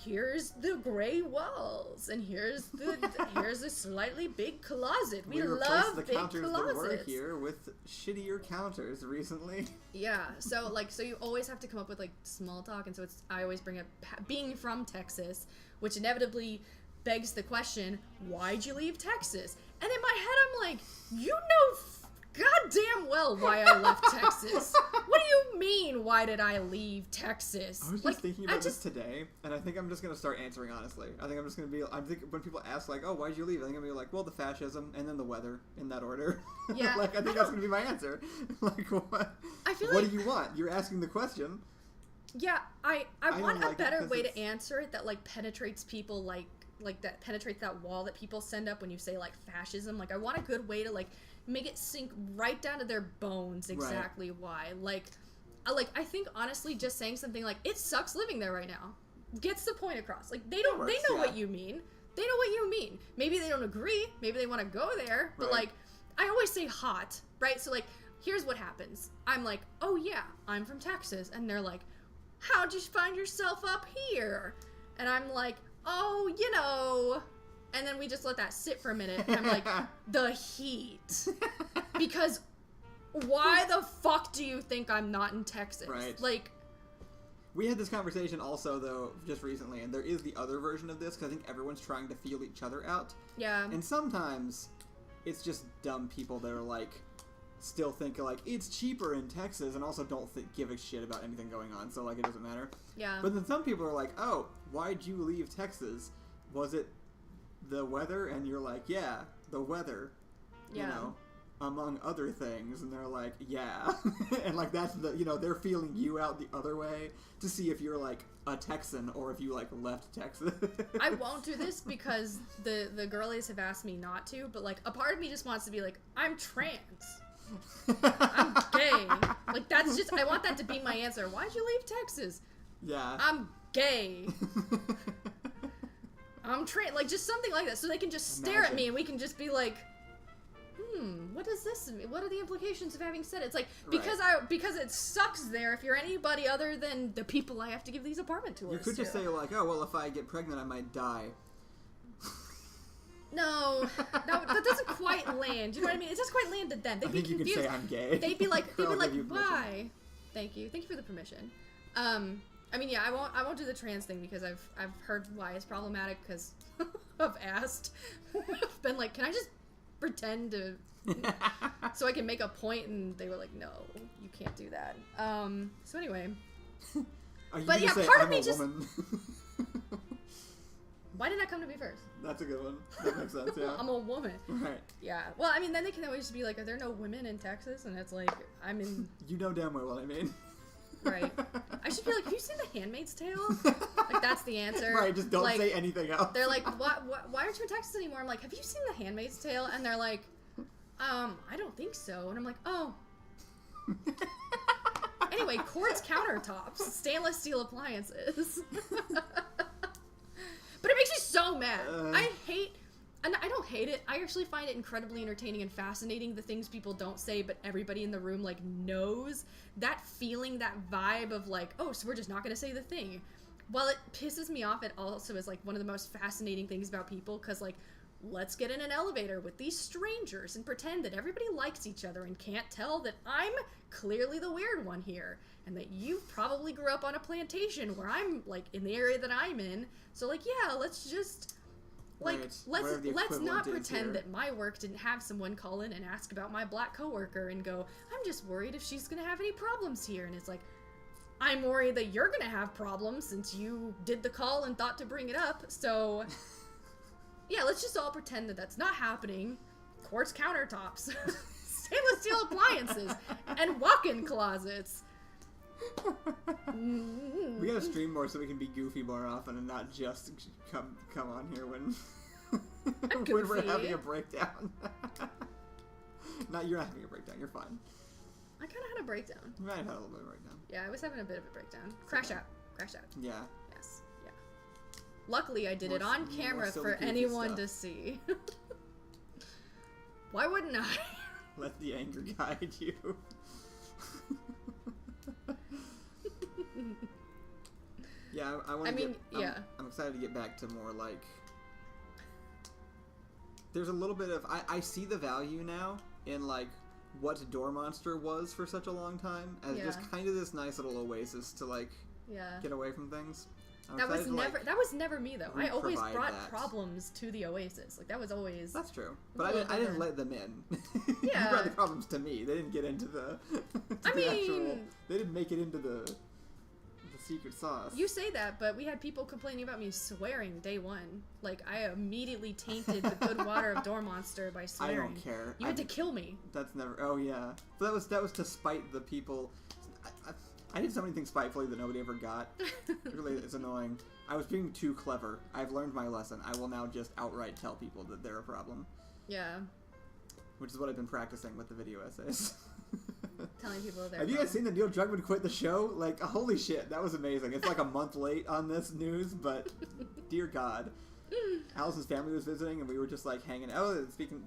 here's the gray walls, and here's a slightly big closet. We love the big counters closets. That were here with shittier counters recently. Yeah, so you always have to come up with, like, small talk, and so I always bring up being from Texas, which inevitably begs the question, why'd you leave Texas? And in my head, I'm like, you know goddamn well why I left Texas. What do you mean, why did I leave Texas? I was just thinking about this today, and I think I'm just going to start answering honestly. I think I'm just going to be, I think when people ask, like, oh, why'd you leave? I think I'm going to be like, well, the fascism, and then the weather, in that order. Yeah. Like, I think that's going to be my answer. Like, what? I feel what do you want? You're asking the question. Yeah, I want a better way to answer it that, like, penetrates people, like that penetrates that wall that people send up when you say, like, fascism. Like, I want a good way to, like, make it sink right down to their bones exactly why. Like, I think honestly just saying something like, it sucks living there right now gets the point across. Like, they know what you mean. They know what you mean. Maybe they don't agree. Maybe they want to go there. But, like, I always say hot, right? So, like, here's what happens. I'm like, oh, yeah, I'm from Texas. And they're like, how'd you find yourself up here? And I'm like, oh, you know... And then we just let that sit for a minute, and I'm like, the heat. Because why the fuck do you think I'm not in Texas? Right. Like... We had this conversation also, though, just recently, and there is the other version of this, because I think everyone's trying to feel each other out. Yeah. And sometimes, it's just dumb people that are, like, still think, like, it's cheaper in Texas, and also don't give a shit about anything going on, so, like, it doesn't matter. Yeah. But then some people are like, oh, why'd you leave Texas? Was it the weather? And you're like, yeah, the weather, you know, among other things. And they're like, yeah. And, like, that's the, you know, they're feeling you out the other way to see if you're, like, a Texan or if you, like, left Texas. I won't do this because the girlies have asked me not to, but, like, a part of me just wants to be like, I'm trans. I'm gay. Like, that's just, I want that to be my answer. Why'd you leave Texas? Yeah. I'm gay. I'm trans. Like, just something like that. So they can just stare at me and we can just be like, what does this mean? What are the implications of having said it? It's like, because it sucks there if you're anybody other than the people I have to give these apartment tours to. You could just say, like, oh, well, if I get pregnant, I might die. No, that doesn't quite land. You know what I mean? It doesn't quite land to them. They'd be confused. You could say I'm gay. They'd be like, why? Thank you for the permission. I mean, yeah, I won't do the trans thing because I've heard why it's problematic because I've asked. I've been like, can I just pretend to so I can make a point? And they were like, no, you can't do that. So anyway, but yeah, part of me just. Why did that come to me first? That's a good one. That makes sense, yeah. I'm a woman. Right. Yeah. Well, I mean, then they can always just be like, are there no women in Texas? And it's like, I'm in... You know damn well what I mean. Right. I should be like, have you seen The Handmaid's Tale? Like, that's the answer. Right, just don't say anything else. They're like, why aren't you in Texas anymore? I'm like, have you seen The Handmaid's Tale? And they're like, I don't think so. And I'm like, oh. Anyway, quartz countertops, stainless steel appliances. But it makes me so mad. And I don't hate it. I actually find it incredibly entertaining and fascinating, the things people don't say, but everybody in the room, like, knows. That feeling, that vibe of, like, oh, so we're just not going to say the thing. While it pisses me off, it also is, like, one of the most fascinating things about people, because, like, let's get in an elevator with these strangers and pretend that everybody likes each other and can't tell that I'm clearly the weird one here, and that you probably grew up on a plantation where I'm, like, in the area that I'm in. So, like, yeah, let's just... Like, let's not pretend that my work didn't have someone call in and ask about my black coworker and go, I'm just worried if she's gonna have any problems here. And it's like, I'm worried that you're gonna have problems since you did the call and thought to bring it up. So, Yeah, let's just all pretend that that's not happening. Quartz countertops, stainless steel appliances, and walk-in closets. We gotta stream more so we can be goofy more often and not just come on here when when we're having a breakdown. Not you're not having a breakdown. You're fine. I kind of had a breakdown. You might have had a little bit of a breakdown. Yeah, I was having a bit of a breakdown. Crash out. Yeah. Yes. Yeah. Luckily, I did it on camera for anyone to see. Why wouldn't I? Let the anger guide you. Yeah, I'm excited to get back to more like. There's a little bit of I see the value now in like what Door Monster was for such a long time as just kind of this nice little oasis to like get away from things. That was never me though. I always brought problems to the oasis. Like that was always. That's true, but I didn't let them in. Yeah, you brought the problems to me. They didn't get into the. They didn't make it into the secret sauce. You say that, but we had people complaining about me swearing day one. Like I immediately tainted the good water of Door Monster by swearing. I don't care. You had to kill me. That's never. Oh yeah, but that was to spite the people. I did so many things spitefully that nobody ever got. Really, it's annoying. I was being too clever. I've learned my lesson. I will now just outright tell people that they're a problem. Yeah. Which is what I've been practicing with the video essays. Telling people they're. Have you guys seen that Neil Druckmann quit the show? Like, holy shit, that was amazing. It's like a month late on this news, but dear God. Alice's family was visiting, and we were just like hanging. Oh, speaking,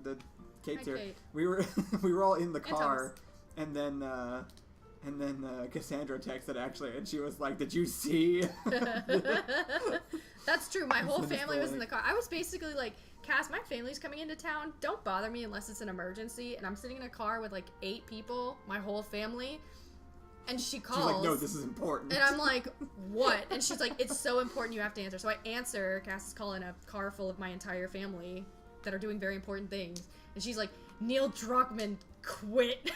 Kate's here. Kate. We were all in the car, and then Cassandra texted actually, and she was like, "Did you see?" That's true. My whole family was in the car. I was basically like, Cass, my family's coming into town. Don't bother me unless it's an emergency. And I'm sitting in a car with like 8 people, my whole family. And she calls. She's like, no, this is important. And I'm like, what? And she's like, it's so important you have to answer. So I answer. Cass is calling a car full of my entire family that are doing very important things. And she's like, Neil Druckmann quit.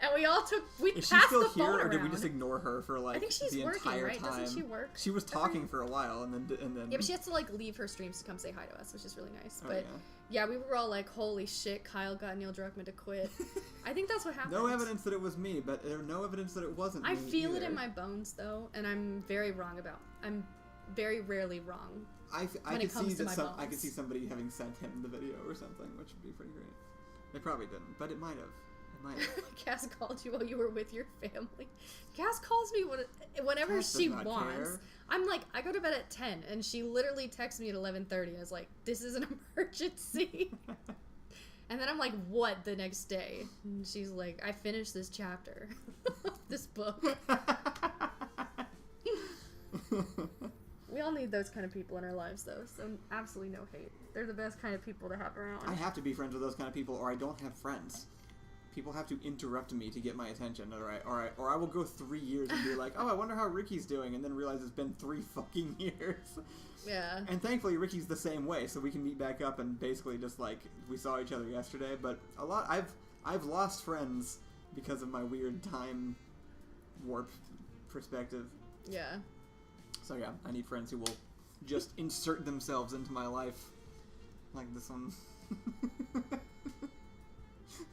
And we all Is she passed still the phone here, or around. did we just ignore her for like I think she's the working, entire right? time? Doesn't she work? She was talking for a while, and then. Yeah, but she has to like leave her streams to come say hi to us, which is really nice. Oh, but yeah, we were all like, "Holy shit, Kyle got Neil Druckmann to quit." I think that's what happened. No evidence that it was me, but there's no evidence that it wasn't. I me feel either. it in my bones though, and I'm very very rarely wrong. I could see somebody having sent him the video or something, which would be pretty great. They probably didn't, but it might have. Cass called you while you were with your family. Cass calls me whenever she wants. Care. I'm like, I go to bed at 10, and she literally texts me at 11:30. I was like, this is an emergency. And then I'm like, what, the next day? And she's like, I finished this chapter of this book. We all need those kind of people in our lives, though, so absolutely no hate. They're the best kind of people to have around. I have to be friends with those kind of people, or I don't have friends. People have to interrupt me to get my attention, or I will go 3 years and be like, oh, I wonder how Ricky's doing, and then realize it's been 3 fucking years. Yeah. And thankfully, Ricky's the same way, so we can meet back up and basically just like we saw each other yesterday. But I've lost friends because of my weird time warp perspective. Yeah. So yeah, I need friends who will just insert themselves into my life, like this one.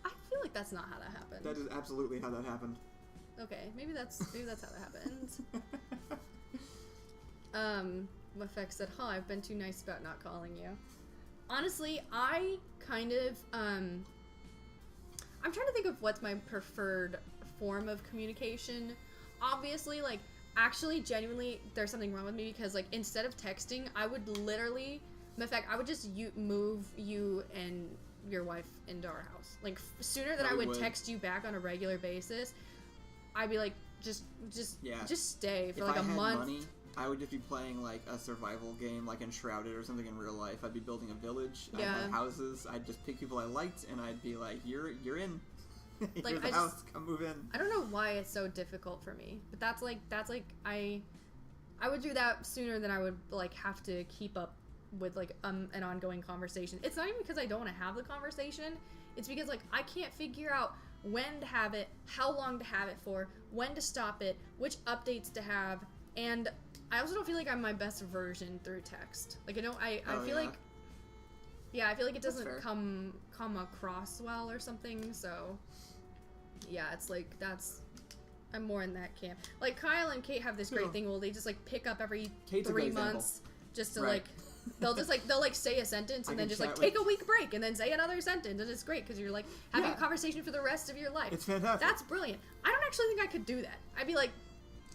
I feel like that's not how that happened. That is absolutely how that happened. Okay, maybe that's how that happened. Mafek said, I've been too nice about not calling you. Honestly, I kind of, I'm trying to think of what's my preferred form of communication. Obviously, like, actually, genuinely, there's something wrong with me because, like, instead of texting, I would literally, Mafek, I would just move you and your wife into our house. Like, sooner than I would text you back on a regular basis, I'd be like, just stay for like a month. Money, I would just be playing like a survival game, like Enshrouded or something in real life. I'd be building a village. I'd have houses. I'd just pick people I liked, and I'd be like, "You're in. Like, here's the house. Come move in." I don't know why it's so difficult for me, but that's like I would do that sooner than I would like have to keep up with like an ongoing conversation. It's not even because I don't want to have the conversation. It's because like I can't figure out when to have it, how long to have it for, when to stop it, which updates to have, and I also don't feel like I'm my best version through text. Like, I don't, I feel like, I feel like it doesn't come across well or something, so, yeah, it's like, I'm more in that camp. Like, Kyle and Kate have this great thing where they just, like, pick up every 3 months just to, like, they'll say a sentence and then just, like, take a week break and then say another sentence, and it's great because you're, like, having a conversation for the rest of your life. It's fantastic. That's brilliant. I don't actually think I could do that. I'd be like...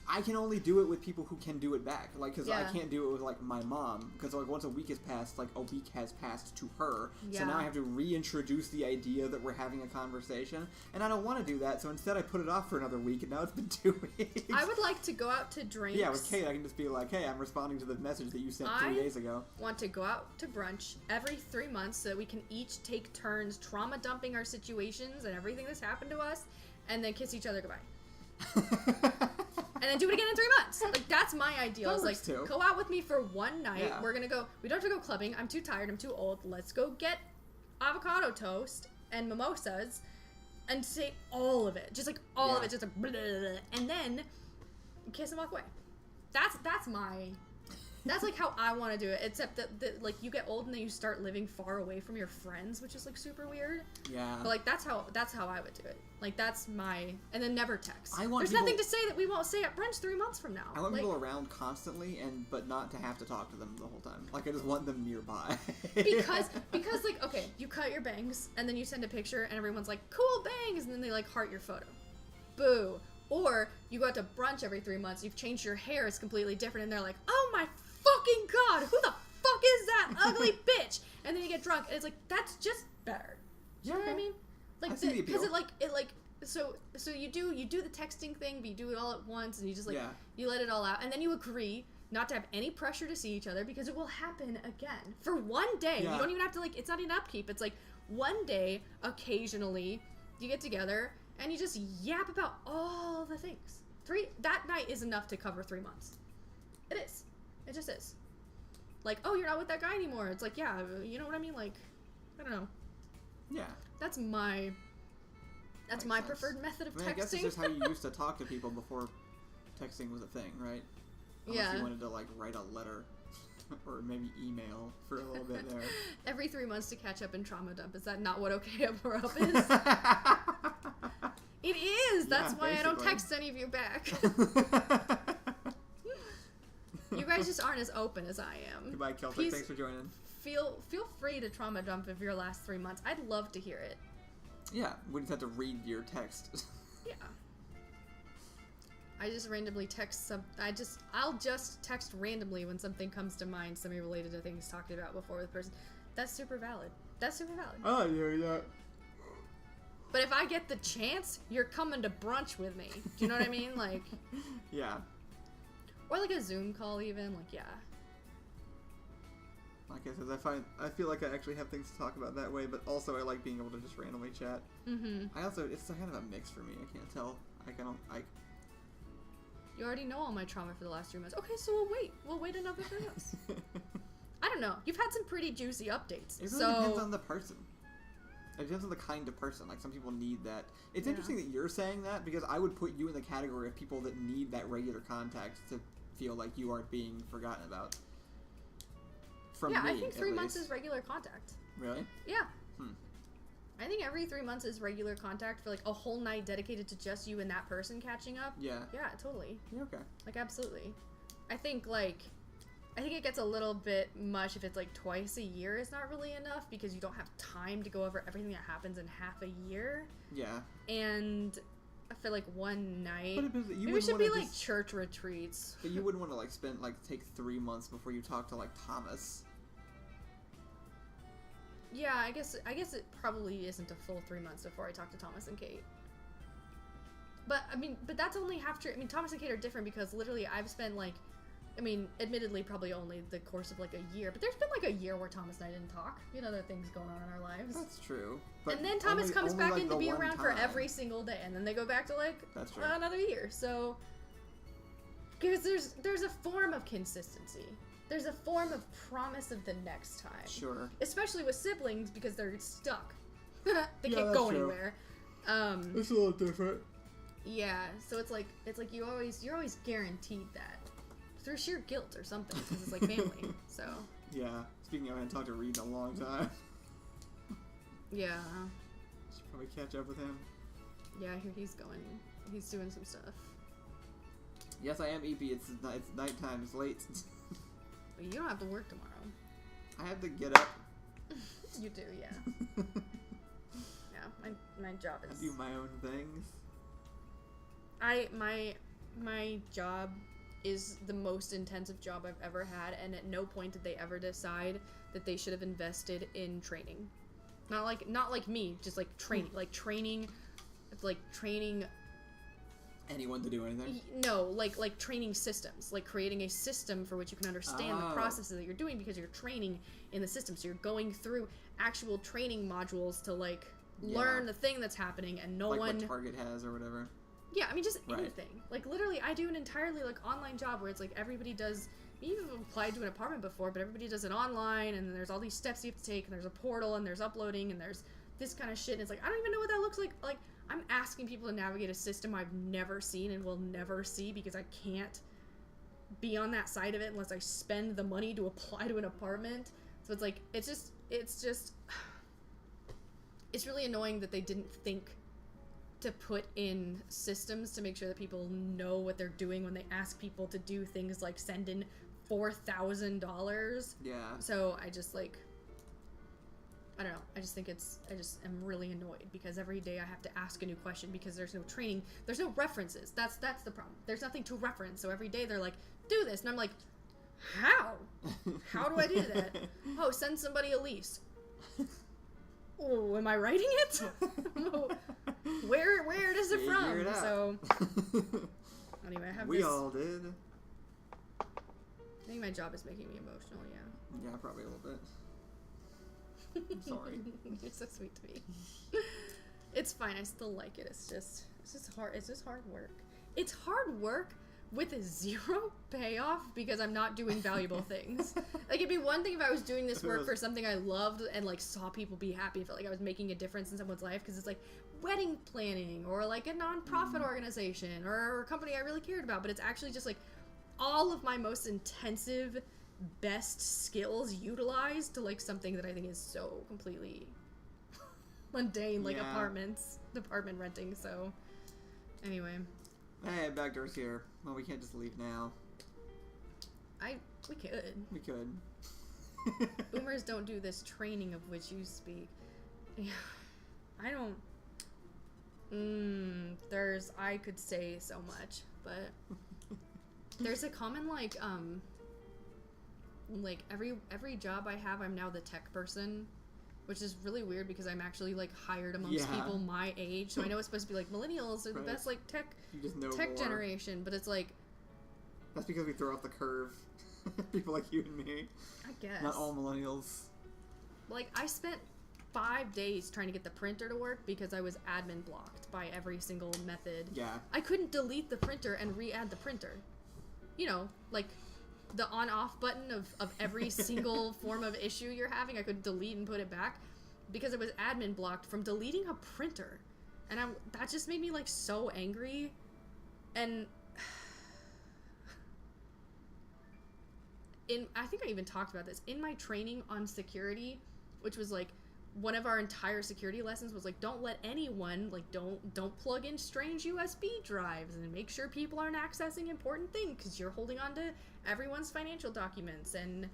I can only do it with people who can do it back. Like, because I can't do it with, like, my mom. Because, like, once a week has passed, like, a week has passed to her. Yeah. So now I have to reintroduce the idea that we're having a conversation. And I don't want to do that, so instead I put it off for another week, and now it's been 2 weeks. I would like to go out to drinks. Yeah, with Kate, I can just be like, hey, I'm responding to the message that you sent 3 days ago. I want to go out to brunch every 3 months so that we can each take turns trauma dumping our situations and everything that's happened to us, and then kiss each other goodbye. And then do it again in 3 months. Like, that's my ideal. It's like, go out with me for one night. Yeah. We're gonna go. We don't have to go clubbing. I'm too tired. I'm too old. Let's go get avocado toast and mimosas and say all of it. Just like all of it. Just like, blah, blah, blah, and then kiss and walk away. That's like how I want to do it. Except that like you get old and then you start living far away from your friends, which is like super weird. Yeah. But like that's how I would do it. Like that's my and then never text. There's nothing to say that we won't say at brunch 3 months from now. I want people around constantly but not to have to talk to them the whole time. Like I just want them nearby. because like okay, you cut your bangs and then you send a picture and everyone's like cool bangs and then they like heart your photo. Boo. Or you go out to brunch every 3 months, you've changed your hair, it's completely different, and they're like, oh my fucking god, who the fuck is that ugly bitch? And then you get drunk, and it's like, that's just better. You know what I mean? Like, because so you do the texting thing, but you do it all at once, and you just like, you let it all out, and then you agree not to have any pressure to see each other, because it will happen again. For one day, you don't even have to, like, it's not an upkeep, it's like, one day, occasionally, you get together, and you just yap about all the things. That night is enough to cover 3 months. It is. It just is. Like, oh, you're not with that guy anymore. It's like, yeah, you know what I mean? Like, I don't know. Yeah. That's my preferred method of texting. I guess it's just how you used to talk to people before texting was a thing, right? Unless you wanted to, like, write a letter. Or maybe email for a little bit there. Every 3 months to catch up and trauma dump. Is that not what Okay Up or Up is? It is! That's why basically. I don't text any of you back. You guys just aren't as open as I am. Goodbye, Celtic. Thanks for joining. Feel free to trauma dump of your last 3 months. I'd love to hear it. Yeah, we just have to read your text. Yeah. I just randomly text I'll just text randomly when something comes to mind, something related to things talked about before with the person. That's super valid. Oh, yeah. But if I get the chance, you're coming to brunch with me. Do you know what I mean? Like, yeah. Or like a Zoom call even, like, yeah. Like I said, I feel like I actually have things to talk about that way, but also I like being able to just randomly chat. Mm-hmm. It's kind of a mix for me. I can't tell. You already know all my trauma for the last 3 months. Okay, so we'll wait another 3 months. I don't know. You've had some pretty juicy updates. It really depends on the person. It depends on the kind of person. Like, some people need that. It's interesting that you're saying that, because I would put you in the category of people that need that regular contact to feel like you aren't being forgotten about. From me, I think 3 months is regular contact. Really? Yeah. I think every 3 months is regular contact for, like, a whole night dedicated to just you and that person catching up. Yeah. Yeah, totally. Yeah, okay. Like, absolutely. I think it gets a little bit much if it's, like, twice a year is not really enough, because you don't have time to go over everything that happens in half a year. Yeah. And I feel like one night. Maybe it should be, like, church retreats. But you wouldn't want to, like, take 3 months before you talk to, like, Thomas. Yeah, I guess it probably isn't a full 3 months before I talk to Thomas and Kate. But that's only after. Thomas and Kate are different because literally I've spent admittedly probably only the course of like a year, but there's been like a year where Thomas and I didn't talk. You know, there are things going on in our lives. That's true. But and then Thomas comes back in to be around for every single day, and then they go back to like another year. So, because there's a form of consistency. There's a form of promise of the next time. Sure. Especially with siblings because they're stuck. They can't go anywhere. It's a little different. Yeah, so it's like you're always guaranteed that through sheer guilt or something, because it's like family. So. Yeah. Speaking of, I haven't talked to Reed in a long time. Yeah. Should probably catch up with him. Yeah, I hear he's doing some stuff. Yes, I am EP. It's nighttime. It's late. But you don't have to work tomorrow. I have to get up. You do, yeah. Yeah, my job is... I do my own things. My job is the most intensive job I've ever had, and at no point did they ever decide that they should have invested in training. Not like me, just like training. Like training anyone to do anything? No, like training systems, like creating a system for which you can understand the processes that you're doing, because you're training in the system. So you're going through actual training modules to learn the thing that's happening, and no one what Target has or whatever. Yeah, I mean just anything. Like literally, I do an entirely online job where it's like everybody does. You've applied to an apartment before, but everybody does it online, and there's all these steps you have to take, and there's a portal, and there's uploading, and there's this kind of shit, and it's like I don't even know what that looks like. Like I'm asking people to navigate a system I've never seen and will never see, because I can't be on that side of it unless I spend the money to apply to an apartment. So it's like, it's really annoying that they didn't think to put in systems to make sure that people know what they're doing when they ask people to do things like send in $4,000. Yeah. So I just I don't know. I just am really annoyed because every day I have to ask a new question because there's no training. There's no references. That's the problem. There's nothing to reference. So every day they're like, do this. And I'm like, how? How do I do that? Oh, send somebody a lease. Oh, am I writing it? Where does it from? It so anyway, I have we all did. I think my job is making me emotional, yeah. Yeah, probably a little bit. Sorry. You're so sweet to me. It's fine. I still like it. It's just hard. It's just hard work. It's hard work with zero payoff because I'm not doing valuable things. Like it'd be one thing if I was doing this work for something I loved and like saw people be happy, felt like I was making a difference in someone's life, because it's like wedding planning or like a nonprofit organization or a company I really cared about. But it's actually just like all of my most intensive best skills utilized to like something that I think is so completely mundane, like apartment renting. So anyway, hey, back doors here. Well, we can't just leave now. We could. Boomers don't do this training of which you speak. Yeah, I don't. I could say so much, but there's a common like every job I have, I'm now the tech person, which is really weird because I'm actually like hired amongst people my age. So I know it's supposed to be like millennials are the best like tech generation, but it's like that's because we throw off the curve. People like you and me. I guess. Not all millennials. Like I spent 5 days trying to get the printer to work because I was admin blocked by every single method. Yeah. I couldn't delete the printer and re-add the printer. You know, like the on-off button of every single form of issue you're having, I could delete and put it back because it was admin blocked from deleting a printer. And that just made me like so angry. And I think I even talked about this in my training on security, which was like one of our entire security lessons was like, don't let anyone, like don't plug in strange USB drives and make sure people aren't accessing important things because you're holding on to everyone's financial documents and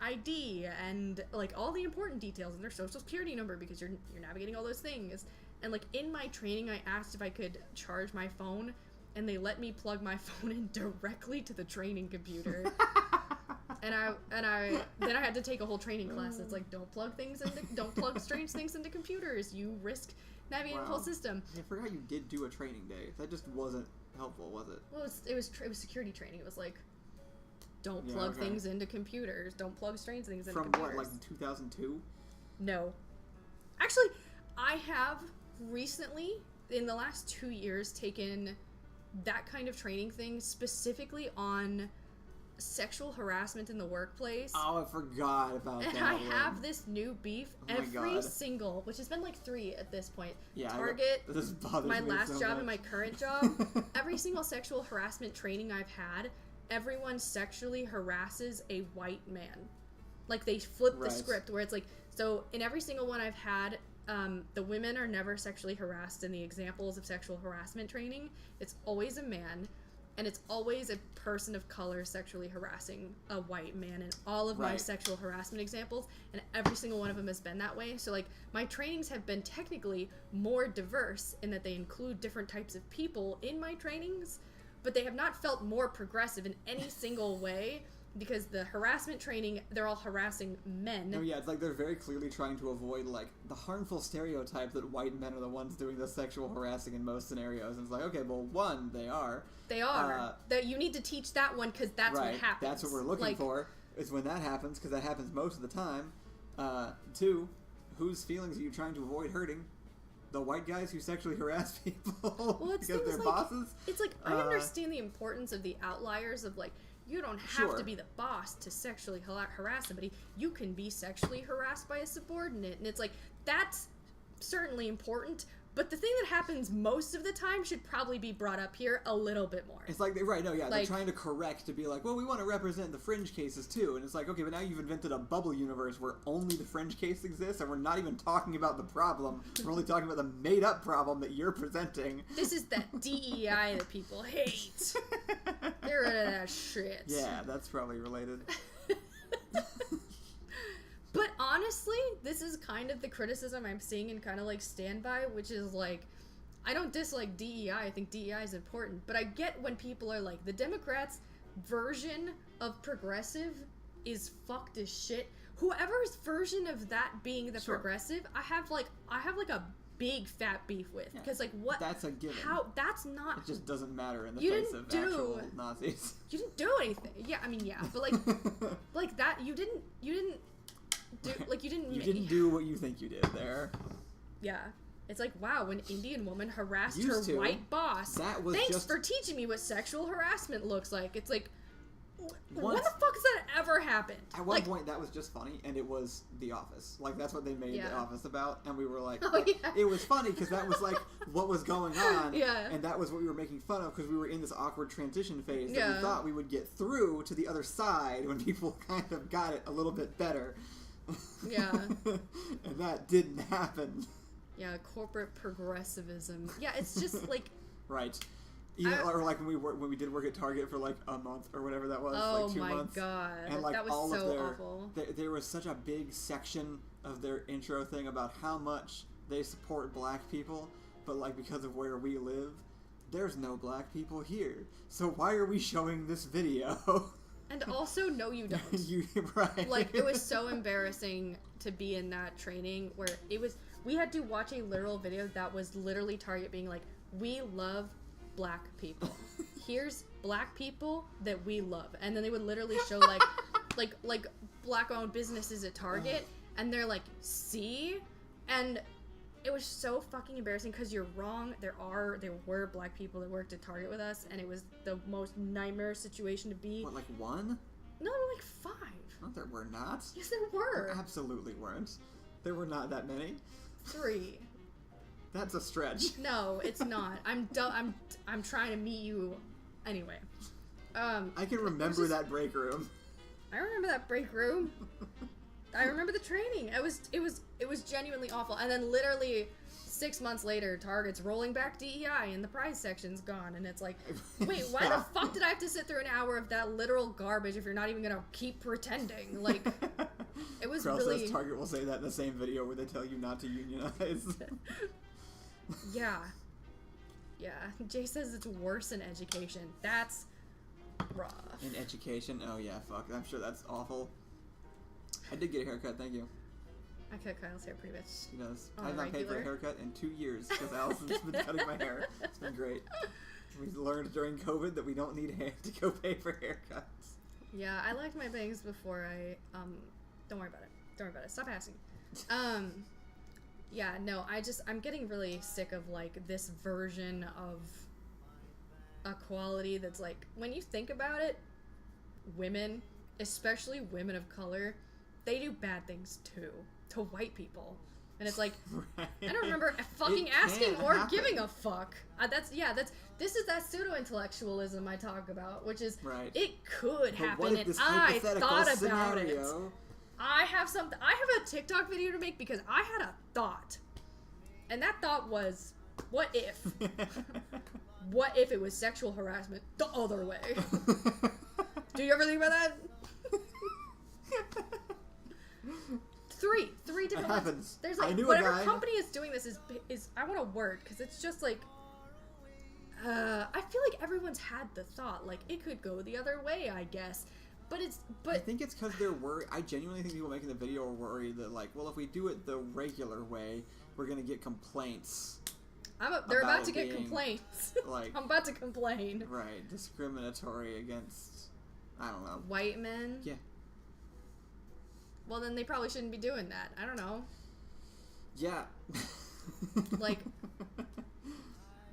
ID and like all the important details and their social security number because you're navigating all those things. And like in my training, I asked if I could charge my phone, and they let me plug my phone in directly to the training computer. And then I had to take a whole training class that's like, don't plug strange things into computers. You risk navigating the whole system. I forgot you did do a training day. That just wasn't helpful, was it? Well, it was security training. It was like, don't plug things into computers. Don't plug strange things into computers. From what, like 2002? No. Actually, I have recently, in the last 2 years, taken that kind of training thing specifically on sexual harassment in the workplace. Oh, I forgot about that. And I have this new beef every single, which has been like 3 at this point. Yeah, Target, my last job and my current job, every single sexual harassment training I've had everyone sexually harasses a white man. Like, they flip the script where it's like, so in every single one I've had, the women are never sexually harassed in the examples of sexual harassment training. It's always a man, and it's always a person of color sexually harassing a white man in all of my sexual harassment examples, and every single one of them has been that way. So, like, my trainings have been technically more diverse in that they include different types of people in my trainings, but they have not felt more progressive in any single way. Because the harassment training, they're all harassing men. No, yeah, it's like they're very clearly trying to avoid, like, the harmful stereotype that white men are the ones doing the sexual harassing in most scenarios. And it's like, okay, well, one, they are. They are. That you need to teach that one because that's what happens. That's what we're looking for, is when that happens, because that happens most of the time. Two, whose feelings are you trying to avoid hurting? The white guys who sexually harass people because they're bosses? It's like, I understand the importance of the outliers of, like, you don't have to be the boss to sexually harass somebody. You can be sexually harassed by a subordinate. And it's like, that's certainly important. But the thing that happens most of the time should probably be brought up here a little bit more. It's like, they're trying to correct to be like, well, we want to represent the fringe cases too. And it's like, okay, but now you've invented a bubble universe where only the fringe case exists, and we're not even talking about the problem. We're only talking about the made-up problem that you're presenting. This is that DEI that people hate. Get rid of that shit. Yeah, that's probably related. But honestly, this is kind of the criticism I'm seeing and kind of like stand by, which is like, I don't dislike DEI. I think DEI is important. But I get when people are like, the Democrats' version of progressive is fucked as shit. Whoever's version of that being the progressive, I have like a big fat beef with. Because like, what? That's a given. How? That's not. It just doesn't matter in the face of actual Nazis. You didn't do anything. Yeah, I mean, yeah, but like, like that, you didn't do, like, you didn't do what you think you did there. Yeah. It's like, wow, when Indian woman harassed her white boss. That was thanks for teaching me what sexual harassment looks like. It's like, when the fuck has that ever happened? At one point, that was just funny, and it was The Office. Like, that's what they made The Office about, and we were like, it was funny, because that was, like, what was going on, and that was what we were making fun of, because we were in this awkward transition phase that we thought we would get through to the other side when people kind of got it a little bit better. Yeah. And that didn't happen. Yeah, corporate progressivism. Yeah, it's just, like... Right. Or like when we did work at Target for like a month or whatever that was, like 2 months. Oh my god, and like that was all so of awful. There was such a big section of their intro thing about how much they support black people, but like because of where we live, there's no black people here. So why are we showing this video? And also, no, you don't. Right. Like, it was so embarrassing to be in that training where we had to watch a literal video that was literally Target being like, we love black people. Here's black people that we love. And then they would literally show like black-owned businesses at Target, and they're like, see? And it was so fucking embarrassing because you're wrong. There were black people that worked at Target with us, and it was the most nightmare situation to be. What, like one? No, there were like 5. No, there were not. Yes, there were. There absolutely weren't. There were not that many. 3. That's a stretch. No, it's not. I'm trying to meet you anyway. I can remember that break room. I remember that break room. I remember the training. It was genuinely awful. And then literally 6 months later, Target's rolling back DEI and the prize section's gone. And it's like, wait, why the fuck did I have to sit through an hour of that literal garbage if you're not even gonna keep pretending? Like, it was really... says Target will say that in the same video where they tell you not to unionize. Yeah. Yeah. Jay says it's worse in education. That's rough. In education? Oh yeah, fuck. I'm sure that's awful. I did get a haircut, thank you. I cut Kyle's hair pretty much. She does. I've not paid for a haircut in 2 years because Allison's been cutting my hair. It's been great. We learned during COVID that we don't need hair to go pay for haircuts. Yeah, I liked my bangs before I, don't worry about it. Don't worry about it. Stop asking. Yeah, no, I'm getting really sick of, like, this version of equality that's, like, when you think about it, women, especially women of color, they do bad things, too, to white people. And it's like, right. I don't remember fucking asking or giving a fuck. This is that pseudo-intellectualism I talk about, which is, right. It could happen, what if and this I thought about it. scenario... I have a TikTok video to make because I had a thought. And that thought was, what if? What if it was sexual harassment the other way? Do you ever think about that? Three different ones. There's like, whatever company is doing this is I want a word, because it's just like, I feel like everyone's had the thought, like, it could go the other way, I guess. But I think it's because they're worried. I genuinely think people making the video are worried that, like, well, if we do it the regular way, we're gonna get complaints. They're about to get complaints. Like, I'm about to complain. Right, discriminatory against, I don't know, white men. Yeah. Well, then they probably shouldn't be doing that. I don't know. Yeah. Like.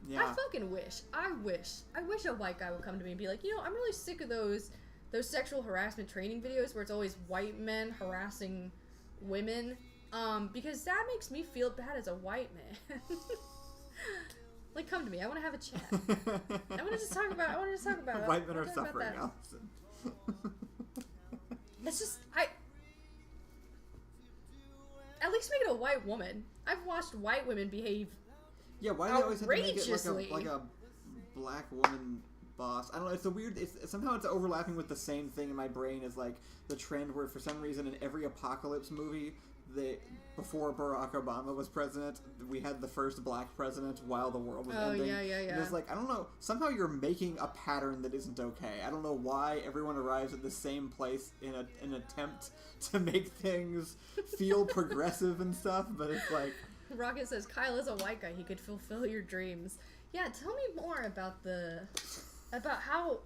Yeah. I fucking wish. I wish a white guy would come to me and be like, you know, I'm really sick of those sexual harassment training videos where it's always white men harassing women, because that makes me feel bad as a white man. Like, come to me. I want to have a chat. I want to just talk about white men are suffering, Allison. It's just, at least make it a white woman. I've watched white women behave. Yeah, why do they always have to make it like a black woman boss? I don't know. It's a weird. Somehow it's overlapping with the same thing in my brain as like the trend where for some reason in every apocalypse movie, before Barack Obama was president, we had the first black president while the world was ending. Yeah. And it's like, I don't know. Somehow you're making a pattern that isn't okay. I don't know why everyone arrives at the same place in an attempt to make things feel progressive and stuff, but it's like. Rocket says, Kyle is a white guy. He could fulfill your dreams. Yeah, tell me more about how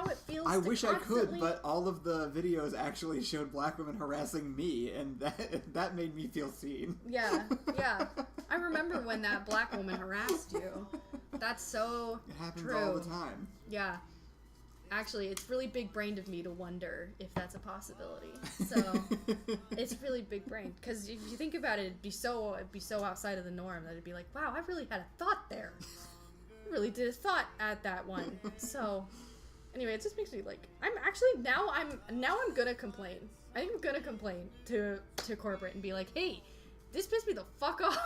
it feels. I wish I could, but all of the videos actually showed black women harassing me, and that made me feel seen. Yeah. I remember when that black woman harassed you. That's so It happens true. all the time. Yeah. Actually, it's really big-brained of me to wonder if that's a possibility. So, it's really big-brained. Because if you think about it, it'd be so outside of the norm that it'd be like, wow, I really had a thought there. I really did a thought at that one. So, anyway, it just makes me like, I'm gonna complain. I think I'm gonna complain to corporate and be like, hey, this pissed me the fuck off.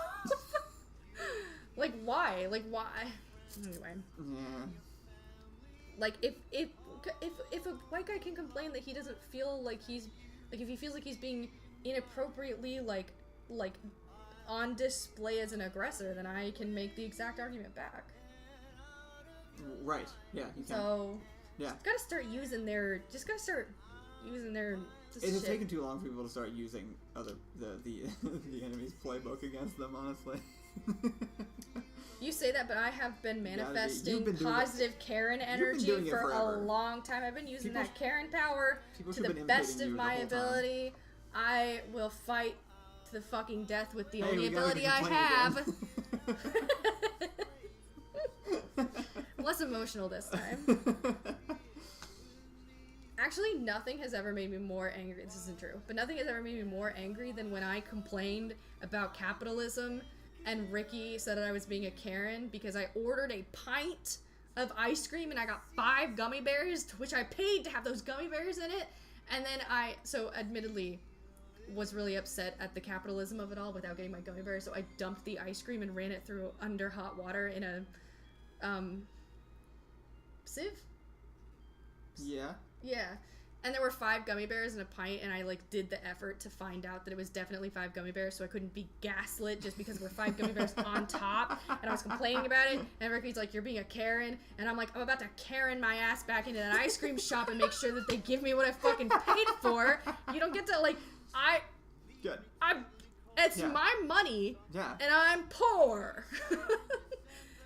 Like, why? Anyway. Yeah. Like, if a white guy can complain that he doesn't feel like he's, like, if he feels like he's being inappropriately, like on display as an aggressor, then I can make the exact argument back. Right. Yeah, you can. So, yeah. Gotta start using their, It has taken too long for people to start using the enemy's playbook against them, honestly. You say that, but I have been manifesting positive Karen energy for a long time. I've been using that Karen power to the best of my ability. I will fight to the fucking death with the only ability I have. Less emotional this time. Actually, nothing has ever made me more angry. This isn't true, but nothing has ever made me more angry than when I complained about capitalism and Ricky said that I was being a Karen because I ordered a pint of ice cream and I got 5 gummy bears, to which I paid to have those gummy bears in it. And then admittedly, was really upset at the capitalism of it all without getting my gummy bears. So I dumped the ice cream and ran it through under hot water in a, sieve? Yeah. Yeah. And there were 5 gummy bears in a pint, and I, did the effort to find out that it was definitely 5 gummy bears, so I couldn't be gaslit just because there were 5 gummy bears on top, and I was complaining about it, and Ricky's like, you're being a Karen, and I'm like, I'm about to Karen my ass back into that ice cream shop and make sure that they give me what I fucking paid for. You don't get to, Good. It's my money, and I'm poor.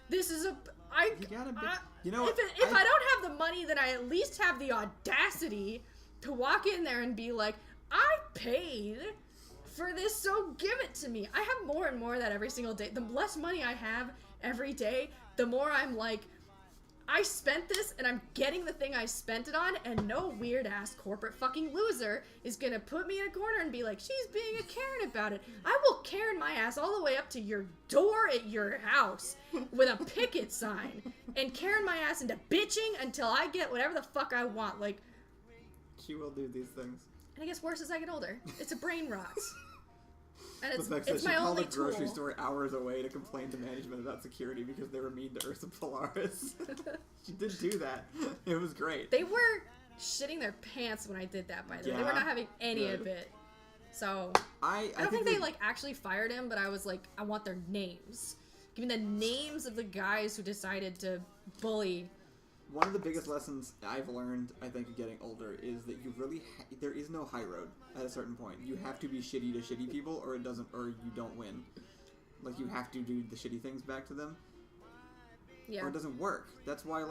This is a... if I don't have the money, then I at least have the audacity to walk in there and be like, I paid for this, so give it to me. I have more and more of that every single day. The less money I have every day, the more I'm like, I spent this and I'm getting the thing I spent it on, and no weird ass corporate fucking loser is gonna put me in a corner and be like, she's being a Karen about it. I will Karen my ass all the way up to your door at your house with a picket sign and Karen my ass into bitching until I get whatever the fuck I want. Like, she will do these things. And it gets worse as I get older. It's a brain rot. And it's my only tool. She called the grocery tool. store hours away to complain to management about security because they were mean to Ursa Polaris. She did do that. It was great. They were shitting their pants when I did that, by the way. They were not having any of it. So, I don't think they, like, actually fired him, but I was like, I want their names. Give me the names of the guys who decided to bully. One of the biggest lessons I've learned, I think, getting older, is that you really there is no high road at a certain point. You have to be shitty to shitty people, or you don't win. Like, you have to do the shitty things back to them. Yeah. Or it doesn't work. That's why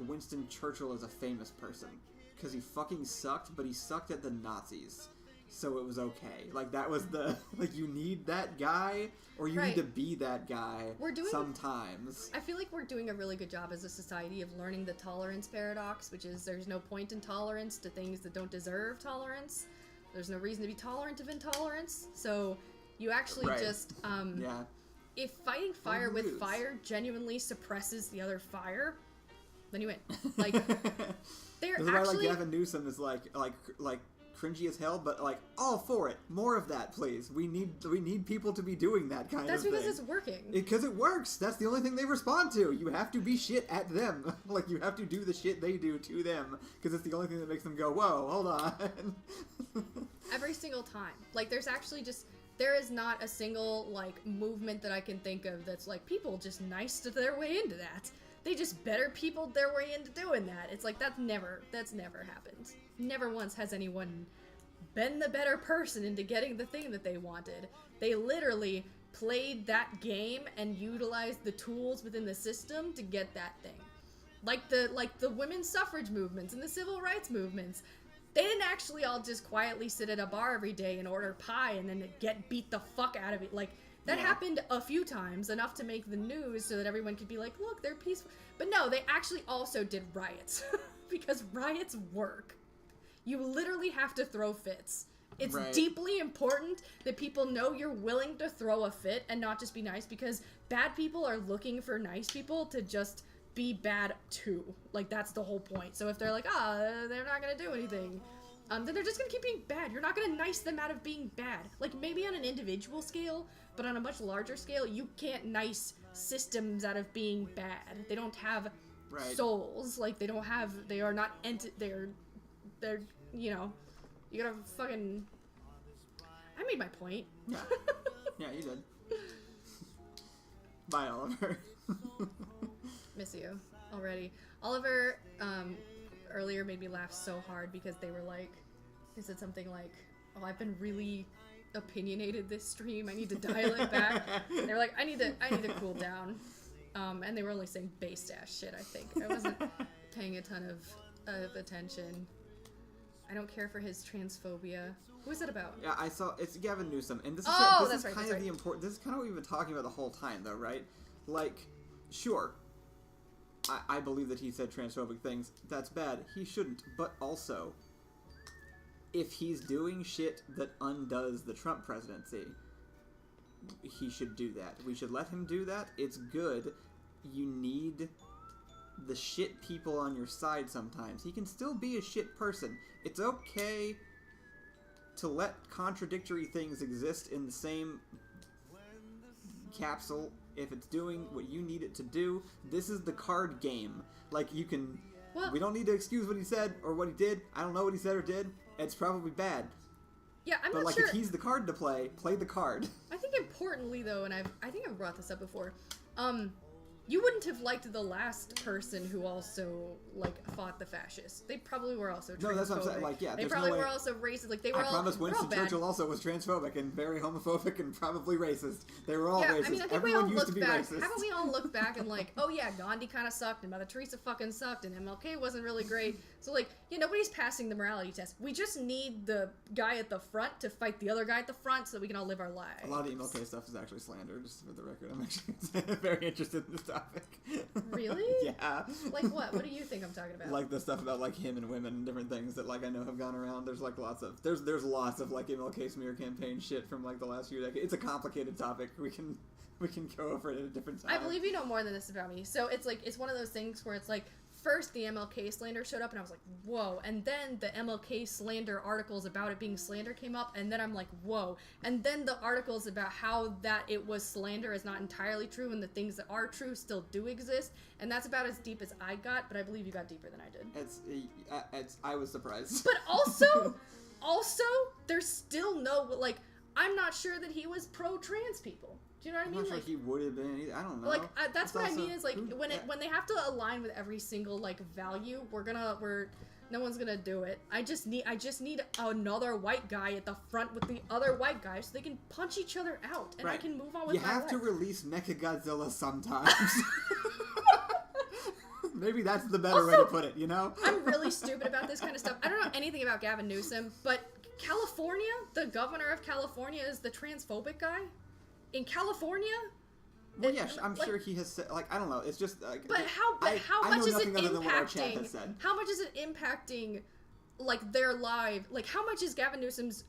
Winston Churchill is a famous person, because he fucking sucked, but he sucked at the Nazis. So it was okay. Like, that was the... Like, you need that guy, or you need to be that guy sometimes. I feel like we're doing a really good job as a society of learning the tolerance paradox, which is there's no point in tolerance to things that don't deserve tolerance. There's no reason to be tolerant of intolerance. So you actually just... If fighting fire with fire genuinely suppresses the other fire, then you win. Like, they're actually... That's why, like, Gavin Newsom is, like cringy as hell, but, like, all for it. More of that, please. We need people to be doing that kind of thing. That's because it's working. Because it works. That's the only thing they respond to. You have to be shit at them. Like, you have to do the shit they do to them, because it's the only thing that makes them go, whoa, hold on. Every single time. Like, there's actually just... There is not a single, like, movement that I can think of that's, like, people just niced their way into that. They just better peopled their way into doing that. It's like, that's never happened. Never once has anyone been the better person into getting the thing that they wanted. They literally played that game and utilized the tools within the system to get that thing. Like the women's suffrage movements and the civil rights movements. They didn't actually all just quietly sit at a bar every day and order pie and then get beat the fuck out of it. Like, that happened a few times, enough to make the news so that everyone could be like, look, they're peaceful. But no, they actually also did riots. Because riots work. You literally have to throw fits. It's deeply important that people know you're willing to throw a fit and not just be nice, because bad people are looking for nice people to just be bad too. Like, that's the whole point. So if they're like, they're not gonna do anything, then they're just gonna keep being bad. You're not gonna nice them out of being bad. Like, maybe on an individual scale, but on a much larger scale, you can't nice systems out of being bad. They don't have souls. Like, they are not they're, you know, you gotta fucking... I made my point. Yeah. Yeah, you did. Bye, Oliver. Miss you already. Oliver, earlier made me laugh so hard because they were like, they said something like, oh, I've been really opinionated this stream. I need to dial it back. They were like, I need to cool down. And they were only saying base ass shit, I think. I wasn't paying a ton of attention. I don't care for his transphobia. Who is it about? Yeah, I saw, it's Gavin Newsom, and this is kind of the important, this is kind of what we've been talking about the whole time, though, right? Like, sure, I believe that he said transphobic things. That's bad. He shouldn't. But also, if he's doing shit that undoes the Trump presidency, he should do that. We should let him do that. It's good. You need the shit people on your side sometimes. He can still be a shit person. It's okay to let contradictory things exist in the same capsule if it's doing what you need it to do. This is the card game. Like, you can... Well, we don't need to excuse what he said or what he did. I don't know what he said or did. It's probably bad. Yeah, I'm not sure. But, like, if he's the card to play the card. I think importantly, though, and I think I've brought this up before, you wouldn't have liked the last person who also, like, fought the fascists. They probably were also transphobic. No, that's what I'm saying. Like, yeah, they probably were also racist. Like, they were all... I promise Winston Churchill also was transphobic and very homophobic and probably racist. They were all racist. I mean, I think everyone used to be racist. Haven't we all looked back and, like, oh yeah, Gandhi kind of sucked and Mother Teresa fucking sucked and MLK wasn't really great. So, like, yeah, nobody's passing the morality test. We just need the guy at the front to fight the other guy at the front so that we can all live our lives. A lot of the MLK stuff is actually slander, just for the record. I'm actually very interested in this topic. topic. Really? Yeah. Like what? What do you think I'm talking about? Like the stuff about like him and women and different things that like I know have gone around. There's like lots of like MLK smear campaign shit from like the last few decades. It's a complicated topic. We can go over it at a different time. I believe you know more than this about me. So it's one of those things where it's like, first the MLK slander showed up and I was like, whoa. And then the MLK slander articles about it being slander came up and then I'm like, whoa. And then the articles about how that it was slander is not entirely true and the things that are true still do exist. And that's about as deep as I got, but I believe you got deeper than I did. I was surprised. But also, there's still no, like, I'm not sure that he was pro-trans people. Do you know what I mean? I'm not sure he would have been. I don't know. Like that's what I mean is like when they have to align with every single like value, no one's gonna do it. I just need another white guy at the front with the other white guy so they can punch each other out and I can move on with my life. You have to release Mechagodzilla sometimes. Maybe that's the better way to put it. You know? I'm really stupid about this kind of stuff. I don't know anything about Gavin Newsom, but California, the governor of California, is the transphobic guy. In California? Well, yeah, I'm sure he has said, like, I don't know, it's just, like... But how much is it impacting... How much is it impacting, like, their life? Like, how much is Gavin Newsom's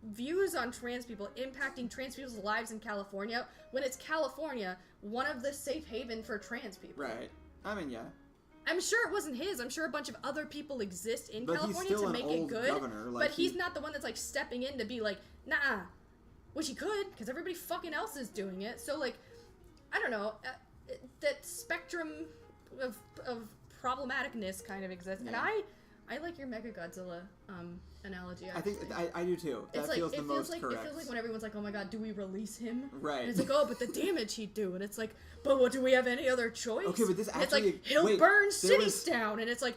views on trans people impacting trans people's lives in California when it's California, one of the safe haven for trans people? Right. I mean, yeah. I'm sure it wasn't his. I'm sure a bunch of other people exist in California to make it good. But he's not the one that's, like, stepping in to be like, nah. Which he could, because everybody fucking else is doing it. So, like, I don't know. That spectrum of problematicness kind of exists. Yeah. And I like your Mechagodzilla analogy. I think I do too. That feels the most correct. It feels like when everyone's like, oh my god, do we release him? Right. And it's like, oh, but the damage he'd do. And it's like, but what, do we have any other choice? Okay, but this actually... It's like, he'll burn cities down. And it's like...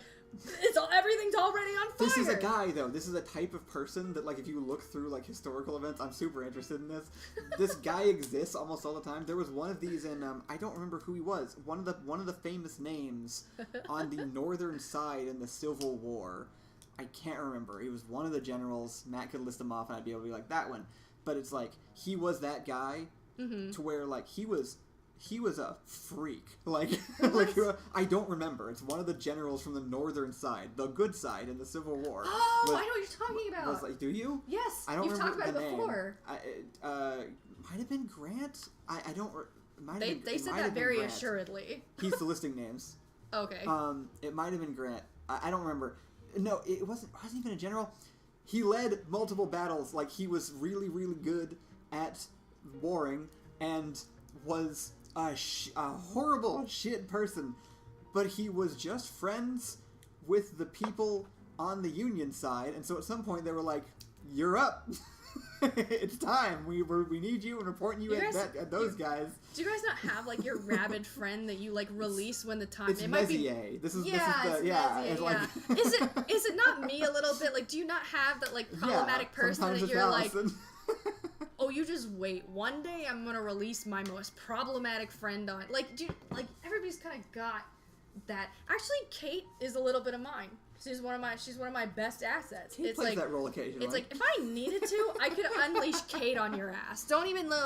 everything's already on fire. This is a guy, though. This is a type of person that, like, if you look through, like, historical events, I'm super interested in this. This guy exists almost all the time. There was one of these in, I don't remember who he was. One of the famous names on the northern side in the Civil War. I can't remember. He was one of the generals. Matt could list them off, and I'd be able to be like, that one. But it's like, he was that guy to where, like, he was a freak. Like, I don't remember. It's one of the generals from the northern side, the good side in the Civil War. Oh, I know what you're talking about. Was like, do you? Yes, I don't you've remember talked about the it before. Might have been Grant. I don't. They said that very assuredly. He's the listing names. Okay. It might have been Grant. I don't remember. No, it wasn't even a general. He led multiple battles. Like, he was really, really good at warring and was a horrible shit person, but he was just friends with the people on the Union side, and so at some point they were like, "You're up, it's time. We need you and reporting you at those guys." Do you guys not have like your rabid friend that you like release when the time? It's Messier. This is the like. Is it not me a little bit? Like, do you not have that like problematic person that you're Allison. Like? Oh, you just wait. One day I'm gonna release my most problematic friend on. Like, everybody's kind of got that. Actually, Kate is a little bit of mine. She's one of my best assets. Kate plays that role occasionally. It's like if I needed to, I could unleash Kate on your ass. Don't even with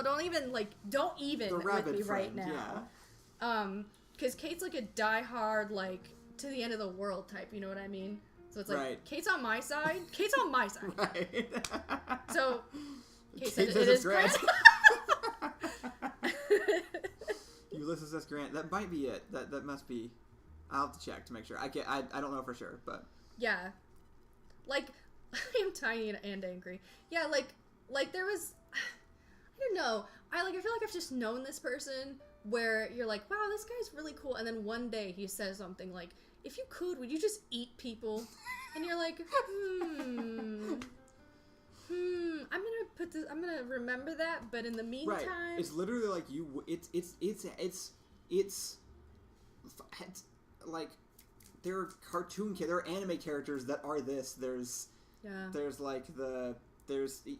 me right now. Yeah. Because Kate's like a diehard like to the end of the world type. You know what I mean? So it's like Kate's on my side. Kate's on my side. Right. So. Kate says it is Grant. Ulysses S. Grant. That might be it. That must be. I'll have to check to make sure. I don't know for sure, but yeah, like I am tiny and angry. Yeah, like there was. I don't know. I feel like I've just known this person where you're like, wow, this guy's really cool, and then one day he says something like, if you could, would you just eat people? And you're like, I'm gonna remember that, but in the meantime, right. It's literally like it's like there are there are anime characters that are this. There's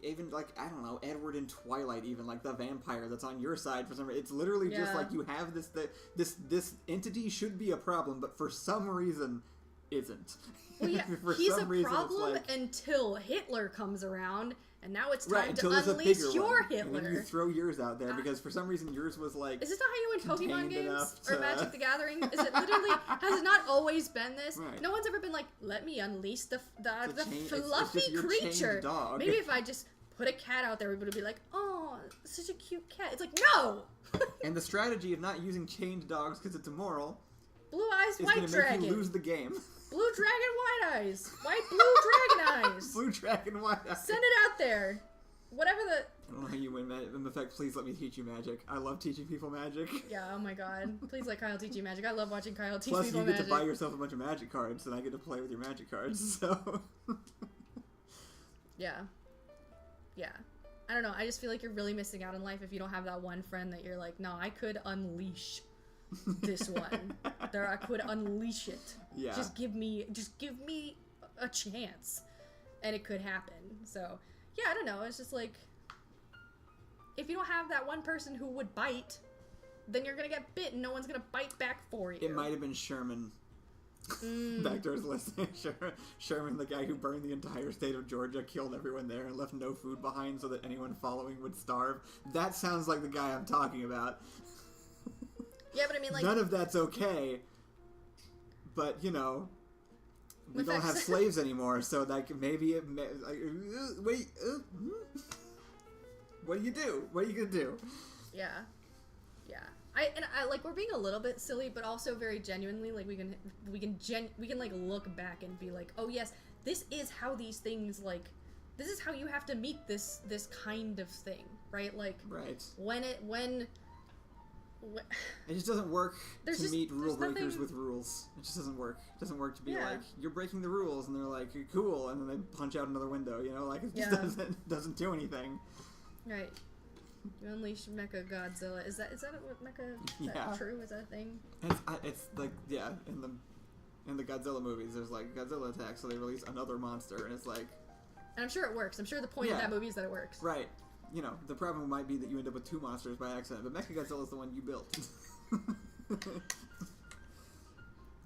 even like I don't know, Edward in Twilight, even like the vampire that's on your side for some reason. It's literally just like you have this entity should be a problem, but for some reason isn't. Well, yeah, he's a problem until Hitler comes around, and now it's time to unleash your Hitler. And then you throw yours out there, because for some reason yours was like... Is this not how you win Pokemon games? Or Magic the Gathering? Is it literally... Has it not always been this? Right. No one's ever been like, let me unleash the fluffy it's creature. Dog. Maybe if I just put a cat out there, everybody would be like, oh, such a cute cat. It's like, no! And the strategy of not using chained dogs because it's immoral... Blue eyes, white dragon. Is going to make you lose the game. Blue dragon, white eyes. Blue dragon eyes. Blue dragon, white eyes. Send it out there. Whatever the... I don't know how you win magic. In fact, please let me teach you magic. I love teaching people magic. Yeah, oh my god. Please let Kyle teach you magic. I love watching Kyle teach Plus, people magic. Plus, magic. you get to buy yourself a bunch of magic cards, and I get to play with your magic cards, so... Yeah. Yeah. I don't know. I just feel like you're really missing out in life if you don't have that one friend that you're like, no, I could unleash this one. I could unleash it. Yeah. Just give me a chance, and it could happen. So, yeah, I don't know. It's just like, if you don't have that one person who would bite, then you're gonna get bit, and no one's gonna bite back for you. It might have been Sherman. Backdoor's listening. Sherman, the guy who burned the entire state of Georgia, killed everyone there, and left no food behind so that anyone following would starve. That sounds like the guy I'm talking about. Yeah, but I mean, like... None of that's okay. But, you know... We don't have slaves anymore, so, like, maybe it... wait... What do you do? What are you gonna do? Yeah. Yeah. I like, we're being a little bit silly, but also very genuinely, like, we can like look back and be like, oh yes, this is how these things, like, this is how you have to meet this kind of thing, right? Like, right. When it just doesn't work to meet rule breakers with rules. It just doesn't work. It doesn't work to be like, you're breaking the rules, and they're like, cool, and then they punch out another window, you know? Like, it just doesn't do anything. Right. You unleash Mecha Godzilla. Is that what Mecha? Is that true? Is that a thing? It's like, yeah, in the Godzilla movies, there's like Godzilla attack, so they release another monster, and it's like. And I'm sure it works. I'm sure the point of that movie is that it works. Right. You know, the problem might be that you end up with two monsters by accident, but Mecha Godzilla is the one you built.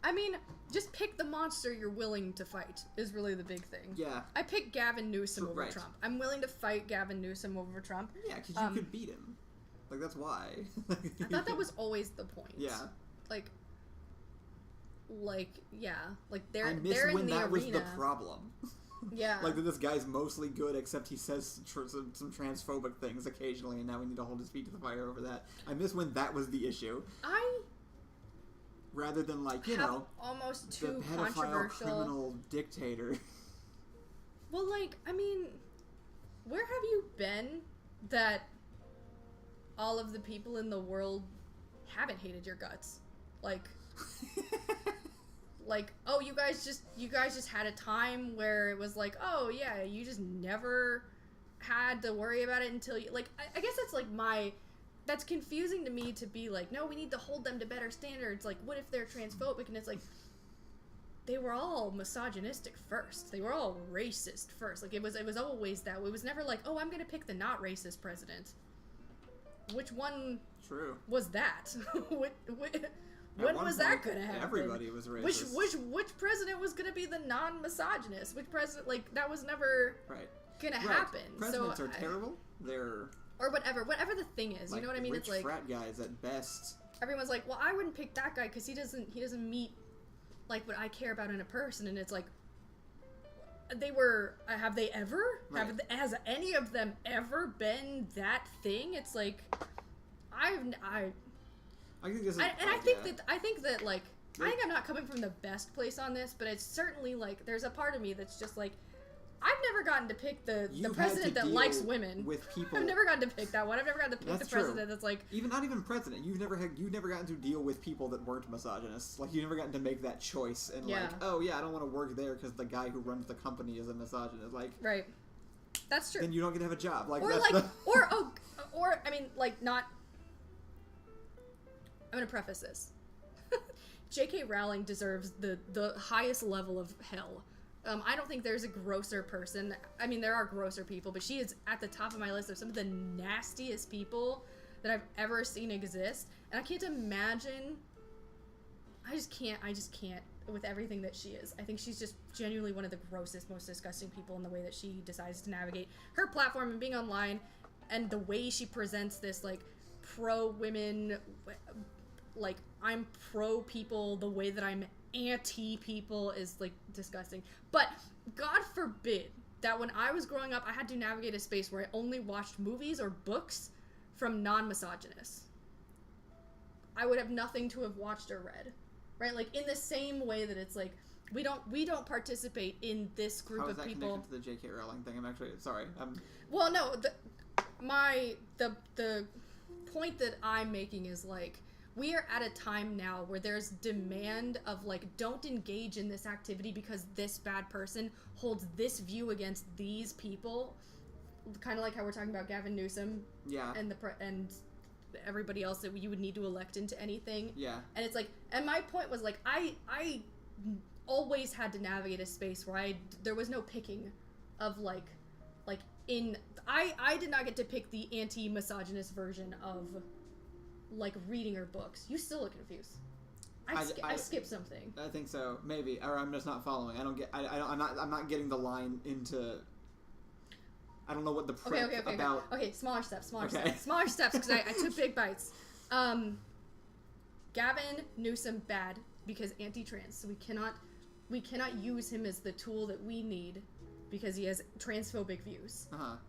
I mean, just pick the monster you're willing to fight is really the big thing. Yeah. I picked Gavin Newsom over Trump. I'm willing to fight Gavin Newsom over Trump. Yeah, because you could beat him. Like, that's why. I thought that was always the point. Yeah. Like, yeah. Like, they're in the arena. I miss when that was the problem. Yeah. Like, that this guy's mostly good, except he says some transphobic things occasionally, and now we need to hold his feet to the fire over that. I miss when that was the issue. Rather than, like, you know, almost too the pedophile controversial criminal dictator. Well, like, I mean, where have you been that all of the people in the world haven't hated your guts? Like, like, oh, you guys just had a time where it was like, oh yeah, you just never had to worry about it until you, like, I guess that's like that's confusing to me, to be like, no, we need to hold them to better standards. Like, what if they're transphobic? And it's like, they were all misogynistic first. They were all racist first. Like, it was always that. It was never like, oh, I'm gonna pick the not racist president. Which one? True. Was that? When was that gonna happen? Everybody was racist. Which president was gonna be the non-misogynist? Which president? Like, that was never gonna happen. Presidents so are terrible. They're or whatever the thing is, like, you know what I mean? Rich it's like frat guys at best. Everyone's like, well, I wouldn't pick that guy because he doesn't meet like what I care about in a person, and it's like, have they ever? Right. Has any of them ever been that thing? It's like, I think this is, I think that like, I think I'm not coming from the best place on this, but it's certainly like, there's a part of me that's just like, I've never gotten to pick the president that likes women. With people, I've never gotten to pick that one. I've never gotten to pick the president that's like, not even president. You've never gotten to deal with people that weren't misogynists. Like, you've never gotten to make that choice and like, oh yeah, I don't want to work there because the guy who runs the company is a misogynist. Like, right. That's true. Then you don't get to have a job. Like, or that's like, or I mean, like, not. I'm gonna preface this. J.K. Rowling deserves the highest level of hell. I don't think there's a grosser person. I mean, there are grosser people, but she is at the top of my list of some of the nastiest people that I've ever seen exist. And I can't imagine. I just can't with everything that she is. I think she's just genuinely one of the grossest, most disgusting people in the way that she decides to navigate her platform and being online, and the way she presents this, like, pro-women, like, I'm pro-people, the way that I'm anti-people is, like, disgusting. But God forbid that when I was growing up, I had to navigate a space where I only watched movies or books from non-misogynists. I would have nothing to have watched or read, right? Like, in the same way that it's like we don't participate in this group of people. How is that connected to the J.K. Rowling thing? I'm actually sorry. Well, no, the point that I'm making is, like, we are at a time now where there's demand of, like, don't engage in this activity because this bad person holds this view against these people, kind of like how we're talking about Gavin Newsom, and everybody else that you would need to elect into anything. Yeah. And it's like, and my point was, like, I always had to navigate a space where there was no picking of, I did not get to pick the anti-misogynist version of, like, reading her books. You still look confused. I skipped something. I think so, maybe, or I'm just not following. I'm not getting the line into. I don't know what the prep about. Okay, smaller steps, because I took big bites. Gavin Newsom bad because anti-trans, so we cannot use him as the tool that we need because he has transphobic views.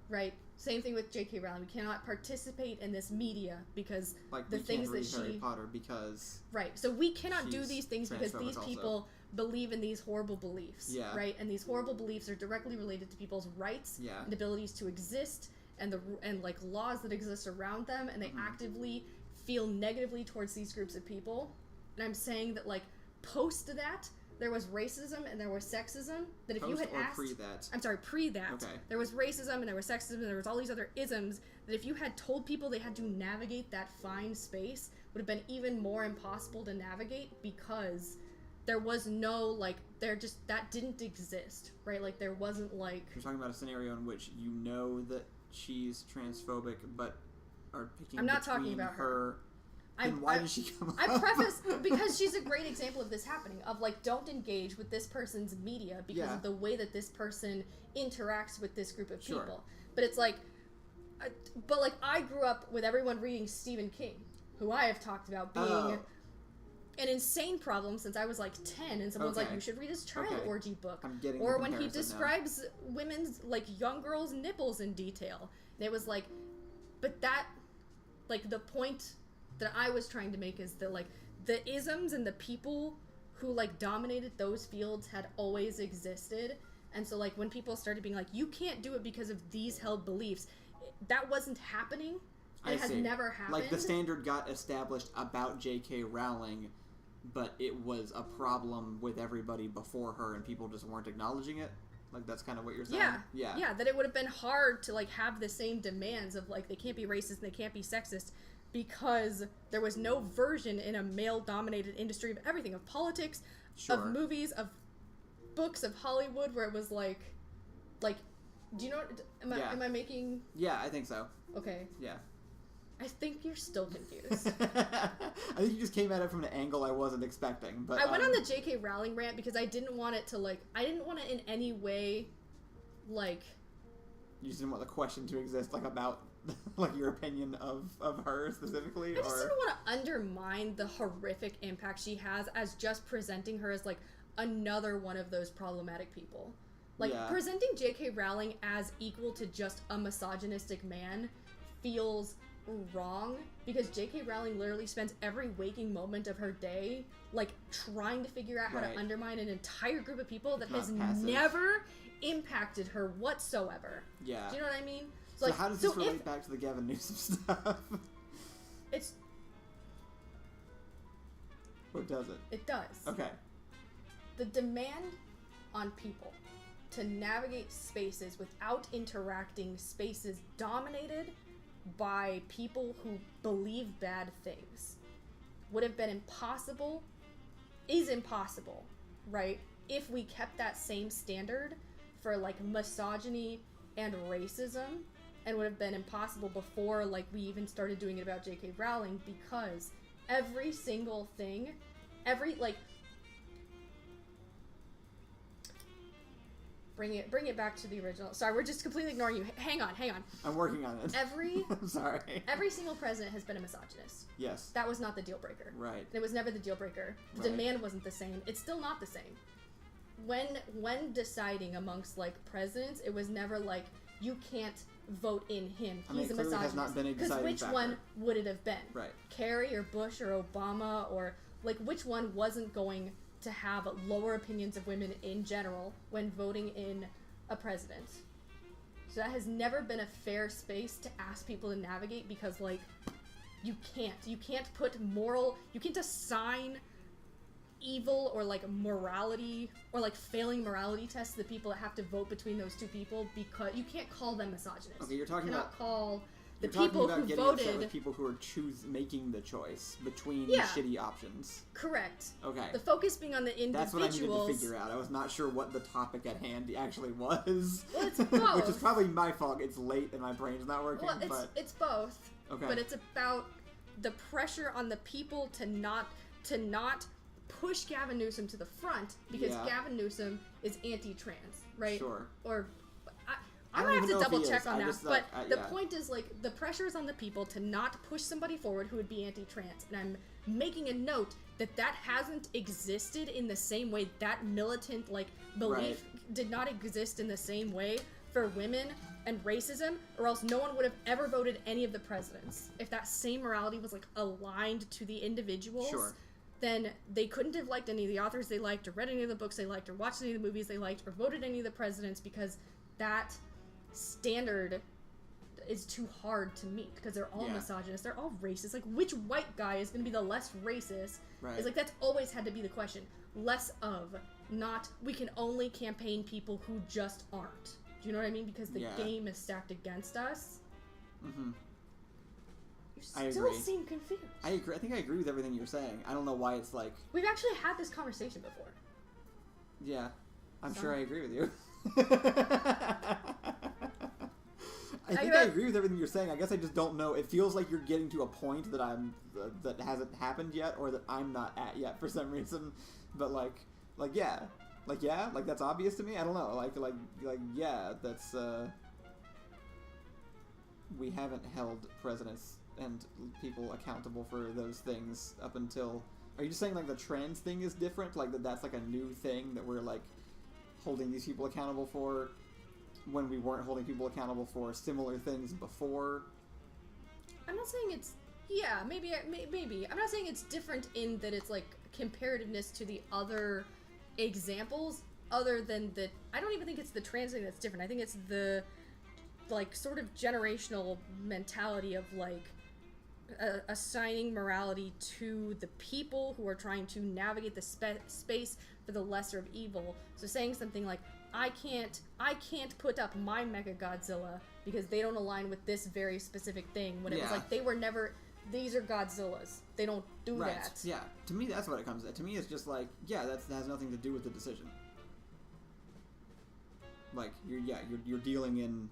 Right? Same thing with J.K. Rowling. We cannot participate in this media because the things that she Harry Potter because right. So we cannot do these things because these people believe in these horrible beliefs. Yeah. Right? And these horrible beliefs are directly related to people's rights and abilities to exist and like laws that exist around them, and they actively feel negatively towards these groups of people. And I'm saying that, like, post that, there was racism and there was sexism that if you had asked... pre-that? I'm sorry, pre-that. Okay. There was racism and there was sexism and there was all these other isms that if you had told people they had to navigate that fine space would have been even more impossible to navigate because there was no, like, that didn't exist, right? Like, there wasn't, like... You're talking about a scenario in which you know that she's transphobic but are picking I'm not talking about her... Then why did she come up? I preface because she's a great example of this happening. Of, like, don't engage with this person's media because of the way that this person interacts with this group of people. But it's like, I grew up with everyone reading Stephen King, who I have talked about being an insane problem since I was, like, 10, and someone's like, you should read his child orgy book. I'm getting or when he describes women's, like, young girls' nipples in detail. And it was like, but that, like, the point that I was trying to make is that, like, the isms and the people who, like, dominated those fields had always existed. And so, like, when people started being like, you can't do it because of these held beliefs, that wasn't happening. And it has never happened. Like, the standard got established about J.K. Rowling, but it was a problem with everybody before her and people just weren't acknowledging it. Like, that's kind of what you're saying? Yeah, that it would have been hard to, like, have the same demands of, like, they can't be racist and they can't be sexist, because there was no version in a male-dominated industry of everything, of politics, of movies, of books, of Hollywood, where it was like, do you know, am I making... Yeah, I think so. Okay. Yeah. I think you're still confused. I think you just came at it from an angle I wasn't expecting, but... I went on the J.K. Rowling rant because I didn't want it to, like, I didn't want it in any way, like... You just didn't want the question to exist, like, about... like your opinion of her specifically? I just didn't want to undermine the horrific impact she has as just presenting her as, like, another one of those problematic people. Like, presenting J.K. Rowling as equal to just a misogynistic man feels wrong, because J.K. Rowling literally spends every waking moment of her day, like, trying to figure out how to undermine an entire group of people that has never impacted her whatsoever. Yeah. Do you know what I mean? So, like, how does this relate back to the Gavin Newsom stuff? Or does it? It does. Okay. The demand on people to navigate spaces without interacting spaces dominated by people who believe bad things would have been impossible, is impossible, right? If we kept that same standard for, like, misogyny and racism, and would have been impossible before, like, we even started doing it about J.K. Rowling, because every single thing, bring it back to the original. Sorry, we're just completely ignoring you. Hang on. I'm working on it. I'm sorry. Every single president has been a misogynist. Yes. That was not the deal breaker. Right. It was never the deal breaker. The demand wasn't the same. It's still not the same. When deciding amongst like presidents, it was never like you can't vote in him. He's a misogynist. Has not been a deciding which factor. One would it have been? Right. Kerry or Bush or Obama or like which one wasn't going to have lower opinions of women in general when voting in a president? So that has never been a fair space to ask people to navigate because like you can't assign evil or like morality or like failing morality tests to the people that have to vote between those two people because you can't call them misogynist. Okay, you're talking about call the people who voted with people who are making the choice between shitty options. Correct. Okay. The focus being on the individuals. That's what I needed to figure out. I was not sure what the topic at hand actually was. Well, it's both. Which is probably my fault. It's late and my brain's not working. Well, it's both. Okay. But it's about the pressure on the people to not push Gavin Newsom to the front because Gavin Newsom is anti-trans, right? Sure. Or I'm gonna have to double check on that. But the point is, like, the pressure is on the people to not push somebody forward who would be anti-trans. And I'm making a note that hasn't existed in the same way. That militant, like, belief did not exist in the same way for women and racism, or else no one would have ever voted any of the presidents. If that same morality was, like, aligned to the individuals, then they couldn't have liked any of the authors they liked, or read any of the books they liked, or watched any of the movies they liked, or voted any of the presidents, because that standard is too hard to meet because they're all misogynist, they're all racist. Like, which white guy is going to be the less racist? It's like that's always had to be the question. Less of, not we can only campaign people who just aren't. Do you know what I mean? Because the game is stacked against us. Mm-hmm. You still seem confused. I agree. I think I agree with everything you're saying. I don't know why it's like we've actually had this conversation before. Yeah, I'm sure I agree with you. I think I agree with everything you're saying. I guess I just don't know. It feels like you're getting to a point that that hasn't happened yet, or that I'm not at yet for some reason. But like that's obvious to me. I don't know. That's we haven't held presidents and people accountable for those things up until. Are you just saying like the trans thing is different? Like that's like a new thing that we're like holding these people accountable for when we weren't holding people accountable for similar things before? I'm not saying it's maybe I'm not saying it's different in that it's like comparativeness to the other examples, other than that. I don't even think it's the trans thing that's different. I think it's the like sort of generational mentality of like assigning morality to the people who are trying to navigate the space for the lesser of evil. So saying something like, I can't put up my Mecha Godzilla because they don't align with this very specific thing, when it was like they were never, these are Godzillas, they don't do that. Yeah, to me that's what it comes to. To me it's just like, that has nothing to do with the decision. Like you're dealing in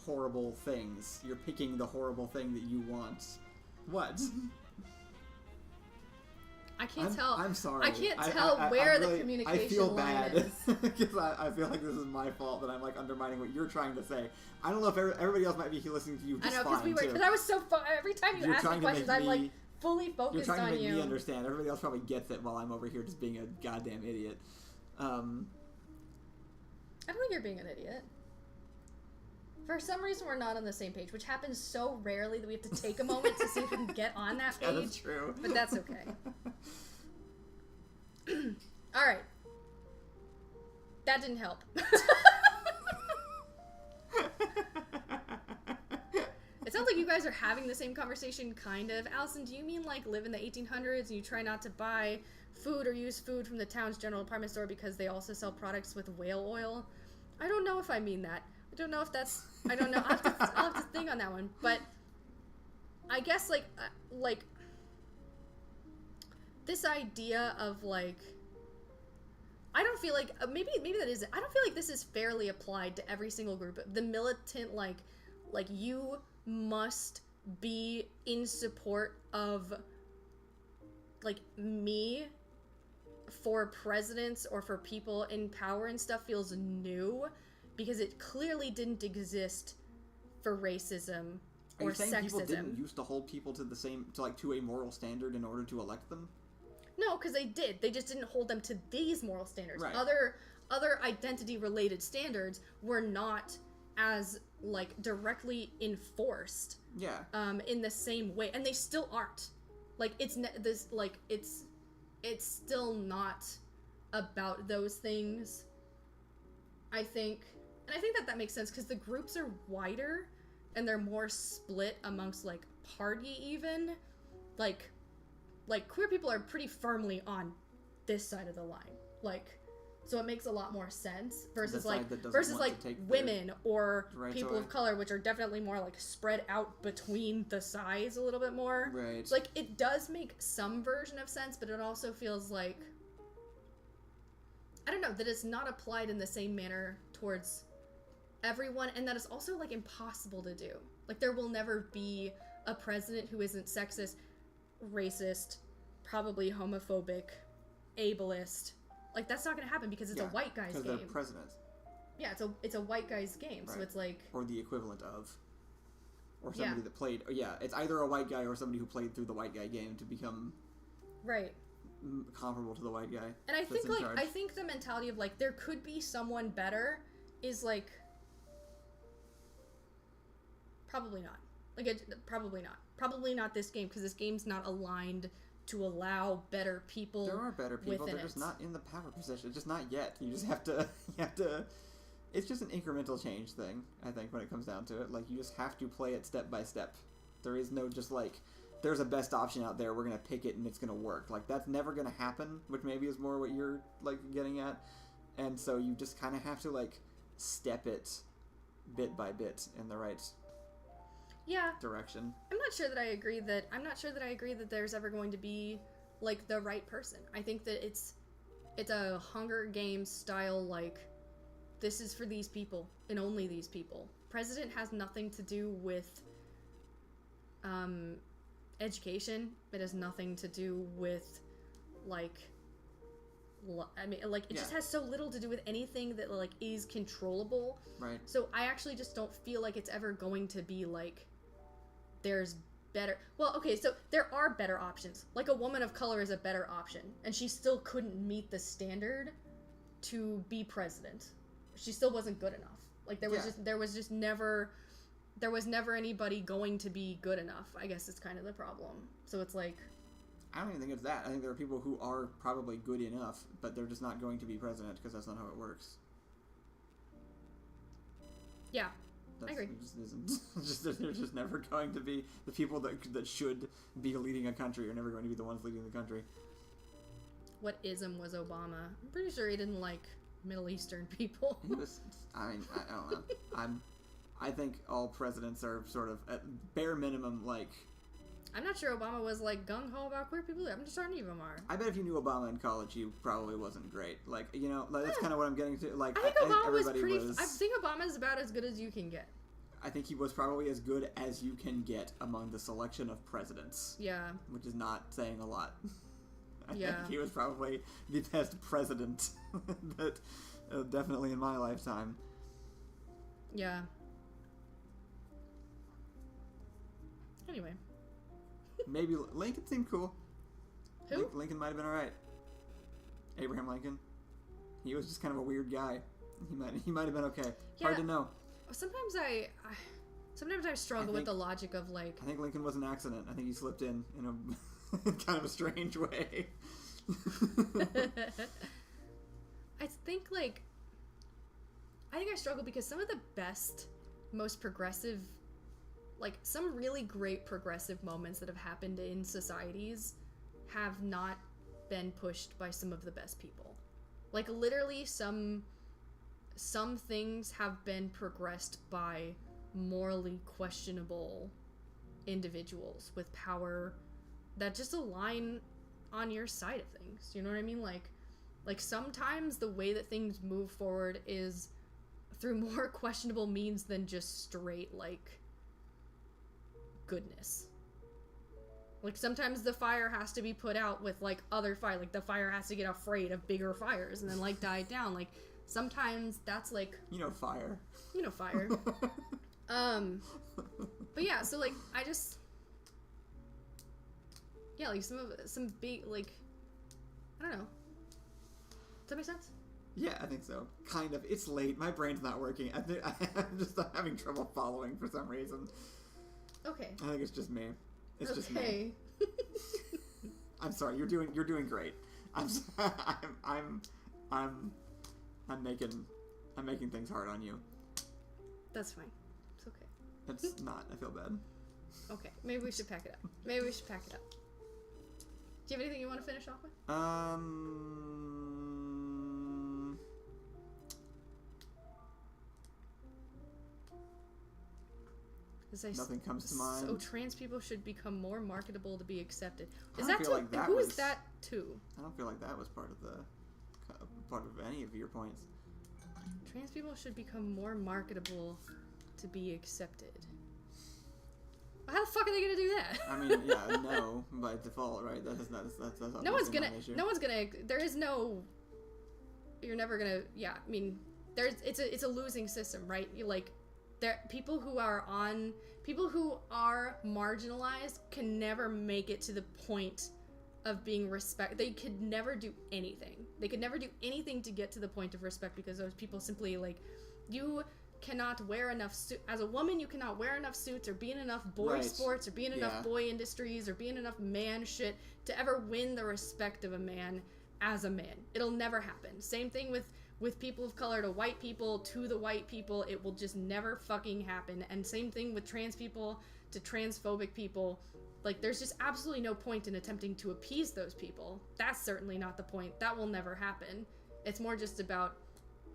horrible things. You're picking the horrible thing that you want. What? I can't tell. I'm sorry. I can't tell where the communication I feel line bad is. because I feel like this is my fault that I'm like undermining what you're trying to say. I don't know if everybody else might be listening to you just fine. I know, because I was so fun. Every time you ask me questions, I'm like fully focused on you. You're trying to make me understand. Everybody else probably gets it while I'm over here just being a goddamn idiot. I don't think you're being an idiot. For some reason, we're not on the same page, which happens so rarely that we have to take a moment to see if we can get on that page. That's true. But that's okay. All right. That didn't help. It sounds like you guys are having the same conversation, kind of. Allison, do you mean like live in the 1800s and you try not to buy food or use food from the town's general department store because they also sell products with whale oil? I don't know if I mean that. I don't know if that's. I don't know. I'll have to think on that one. But I guess like this idea of like, I don't feel like maybe that is. I don't feel like this is fairly applied to every single group. The militant like you must be in support of like me for presidents or for people in power and stuff feels new because it clearly didn't exist for racism or sexism. Are you saying people didn't used to hold people to a moral standard in order to elect them? No, because they did. They just didn't hold them to these moral standards. Right. Other identity-related standards were not as, like, directly enforced. Yeah. In the same way, and they still aren't. Like, it's still not about those things. I think that makes sense because the groups are wider and they're more split amongst, like, party even. Like queer people are pretty firmly on this side of the line. Like, so it makes a lot more sense versus women or people of color, which are definitely more like spread out between the sides a little bit more. Right. Like, it does make some version of sense, but it also feels like, I don't know, that it's not applied in the same manner towards everyone, and that it's also, like, impossible to do. Like, there will never be a president who isn't sexist, racist, probably homophobic, ableist. Like, that's not gonna happen because it's a white guy's game. Because they're president. Yeah, it's a white guy's game, right. So it's like... Or the equivalent of. Or somebody that played... Yeah, it's either a white guy or somebody who played through the white guy game to become... Right. Comparable to the white guy. And I think the mentality of, like, there could be someone better is, like... Probably not. Like, probably not. Probably not this game, because this game's not aligned to allow better people. There are better people. They're just not in the power position. Just not yet. You just have to. It's just an incremental change thing. I think when it comes down to it, like, you just have to play it step by step. There is no just like, there's a best option out there. We're gonna pick it and it's gonna work. Like, that's never gonna happen. Which maybe is more what you're like getting at. And so you just kind of have to like step it bit by bit in the right. Direction. I'm not sure that I agree that there's ever going to be like the right person. I think that it's a Hunger Games style, like, this is for these people and only these people. President has nothing to do with education. It has nothing to do with like it just has so little to do with anything that like is controllable. Right. So I actually just don't feel like it's ever going to be like there's better... Well, okay, so there are better options. Like, a woman of color is a better option, and she still couldn't meet the standard to be president. She still wasn't good enough. Like, there was never anybody going to be good enough. I guess it's kind of the problem. So it's like... I don't even think it's that. I think there are people who are probably good enough, but they're just not going to be president because that's not how it works. Yeah. I agree. It just isn't. They're just never going to be the people that should be leading a country are never going to be the ones leading the country. What ism was Obama? I'm pretty sure he didn't like Middle Eastern people. He was. I mean, I don't know. I think all presidents are sort of at bare minimum like. I'm not sure Obama was like gung ho about queer people. I'm just sure any of them are. I bet if you knew Obama in college, he probably wasn't great. Like, you know, like, that's kind of what I'm getting to. Like, I think Obama was pretty. I think Obama's about as good as you can get. I think he was probably as good as you can get among the selection of presidents. Yeah. Which is not saying a lot. I think he was probably the best president that definitely in my lifetime. Yeah. Anyway. Maybe Lincoln seemed cool. Who? Lincoln might have been alright. Abraham Lincoln. He was just kind of a weird guy. He might have been okay. Yeah. Hard to know. Sometimes I struggle with the logic of like. I think Lincoln was an accident. I think he slipped in a kind of a strange way. I think I struggle because some of the best, most progressive, like some really great progressive moments that have happened in societies have not been pushed by some of the best people. Like, literally some things have been progressed by morally questionable individuals with power that just align on your side of things. You know what I mean? Like sometimes the way that things move forward is through more questionable means than just straight, like, goodness. Like, sometimes the fire has to be put out with, like, other fire. Like, the fire has to get afraid of bigger fires and then, like, die down. Like, sometimes that's, like... fire. Fire. But yeah, so, like, I just... Yeah, like, some big, like... I don't know. Does that make sense? Yeah, I think so. Kind of. It's late. My brain's not working. I'm just having trouble following for some reason. Okay. I think it's just me. It's just me. I'm sorry. You're doing great. I'm making things hard on you. That's fine. It's okay. It's not. I feel bad. Okay. Maybe we should pack it up. Do you have anything you want to finish off with? Nothing comes to mind. So trans people should become more marketable to be accepted. Is that to who is that to? I don't feel like that was part of any of your points. Trans people should become more marketable to be accepted. How the fuck are they gonna do that? I mean, yeah, no, by default, right? That's no one's gonna. There is no. You're never gonna. Yeah, I mean, it's a losing system, right? You like. People who are marginalized can never make it to the point of being respect. They could never do anything. They could never do anything to get to the point of respect because those people simply like, you cannot wear enough as a woman. You cannot wear enough suits or be in enough boy sports or be in enough boy industries or be in enough man shit to ever win the respect of a man as a man. It'll never happen. Same thing with people of color to white people, to the white people. It will just never fucking happen. And same thing with trans people to transphobic people. Like, there's just absolutely no point in attempting to appease those people. That's certainly not the point. That will never happen. It's more just about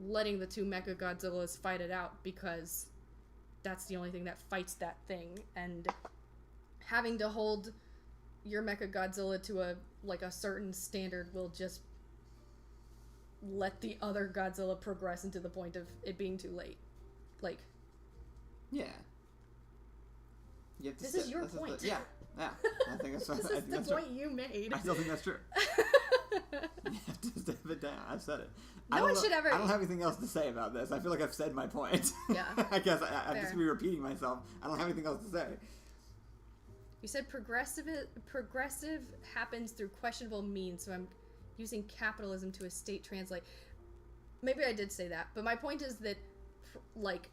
letting the two Mechagodzillas fight it out because that's the only thing that fights that thing. And having to hold your Mechagodzilla to a certain standard will just let the other Godzilla progress into the point of it being too late. Like, yeah. This is your point. Yeah. I think that's this is the point you made. I still think that's true. You have to step it down. I've said it. No one should ever. I don't have anything else to say about this. I feel like I've said my point. Yeah. I guess I'm just be repeating myself. I don't have anything else to say. You said progressive happens through questionable means, so I'm using capitalism to estate translate. Maybe I did say that, but my point is that, like,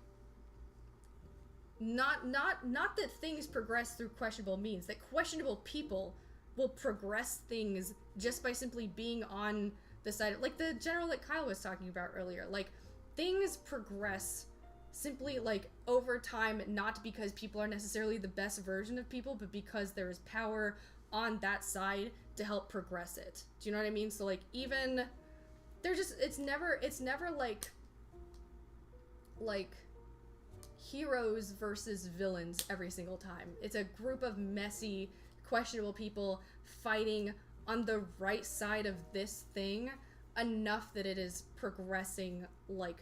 not that things progress through questionable means, that questionable people will progress things just by simply being on the side of, like, the general that Kyle was talking about earlier. Like, things progress simply, like, over time, not because people are necessarily the best version of people, but because there is power on that side to help progress it. Do you know what I mean? So, like, even they're just, it's never like heroes versus villains every single time. It's a group of messy, questionable people fighting on the right side of this thing enough that it is progressing, like,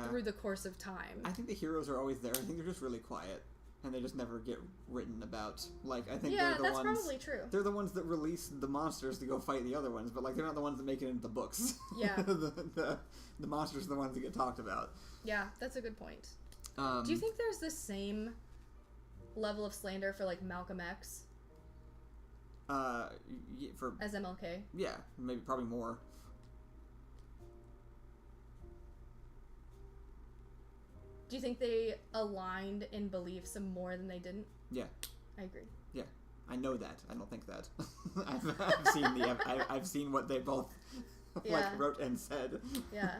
through the course of time. I think the heroes are always there. I think they're just really quiet. And they just never get written about. Like, I think they're the ones... Yeah, that's probably true. They're the ones that release the monsters to go fight the other ones, but, like, they're not the ones that make it into the books. Yeah. the monsters are the ones that get talked about. Yeah, that's a good point. Do you think there's the same level of slander for, like, Malcolm X? As MLK? Yeah, maybe, probably more. Do you think they aligned in beliefs some more than they didn't? Yeah. I agree. Yeah. I know that. I don't think that. I've seen what they both wrote and said. Yeah.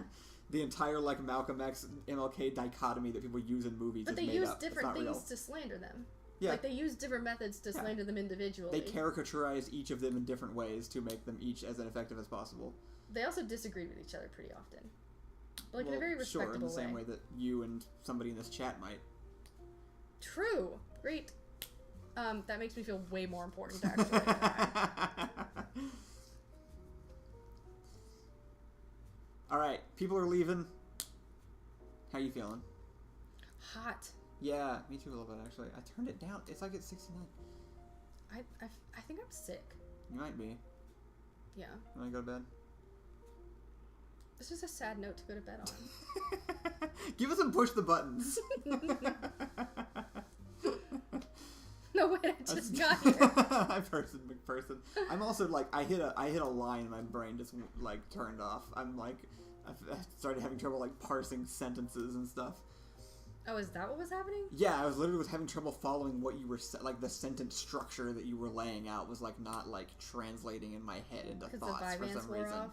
The entire, like, Malcolm X MLK dichotomy that people use in movies but is made up. But they use different things to slander them. Yeah. Like, they use different methods to slander them individually. They caricaturize each of them in different ways to make them each as ineffective as possible. They also disagree with each other pretty often. But, like, in a very respectable way. Sure, in the same way that you and somebody in this chat might. True. Great. That makes me feel way more important, actually. Alright, people are leaving. How you feeling? Hot. Yeah, me too a little bit, actually. I turned it down. It's like at 69. I think I'm sick. You might be. Yeah. You want to go to bed? This is a sad note to go to bed on. Give us some push the buttons. No, wait, I just got here. McPherson. I'm also like, I hit a line and my brain just like turned off. I'm like, I started having trouble like parsing sentences and stuff. Oh, is that what was happening? Yeah, I was literally having trouble following what you were like the sentence structure that you were laying out was like not like translating in my head into thoughts for some reason. Off?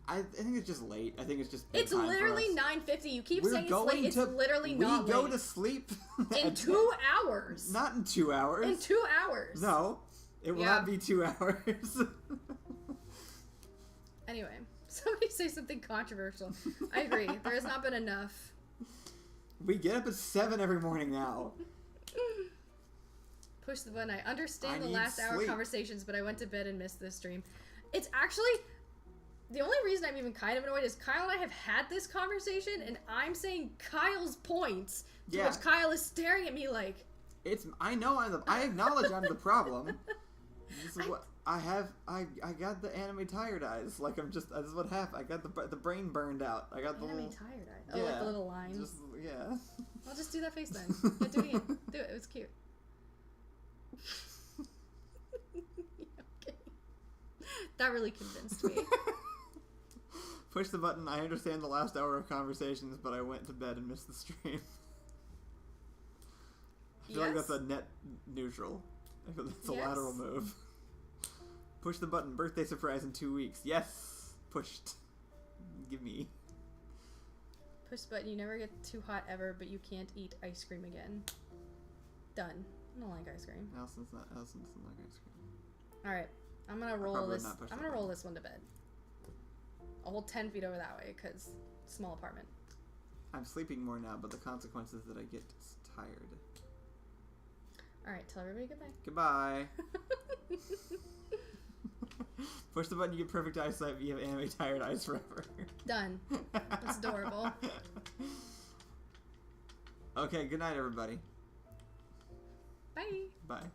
I think it's just late. I think it's just it's literally 9:50. You keep saying it's late. It's literally not late. We go to sleep in 2 hours. Not in 2 hours. In 2 hours. No, it will not be 2 hours. Anyway, somebody say something controversial. I agree. There has not been enough. We get up at 7 every morning now. Push the button. I understand the last hour conversations, but I went to bed and missed this stream. It's actually... The only reason I'm even kind of annoyed is Kyle and I have had this conversation, and I'm saying Kyle's points, to which Kyle is staring at me like... I know I acknowledge I'm the problem. This is what I have. I got the anime tired eyes. Like I'm just. This is what happened. I got the brain burned out. I got the anime little tired eyes. Oh, like the little lines. Just, yeah. I'll just do that face then. Yeah, do it again. Do it. It was cute. Okay. That really convinced me. Push the button. I understand the last hour of conversations, but I went to bed and missed the stream. I feel like that's a net neutral. I feel that's a lateral move. Push the button. Birthday surprise in 2 weeks. Yes! Pushed. Give me. Push the button. You never get too hot ever, but you can't eat ice cream again. Done. I don't like ice cream. Allison's not like ice cream. Alright. I'm gonna roll this. I'm gonna roll this one to bed. I'll hold 10 feet over that way, because small apartment. I'm sleeping more now, but the consequences that I get is tired. Alright, tell everybody goodbye. Goodbye. Push the button, you get perfect eyesight, but you have anime tired eyes forever. Done. That's adorable. Okay, good night, everybody. Bye. Bye.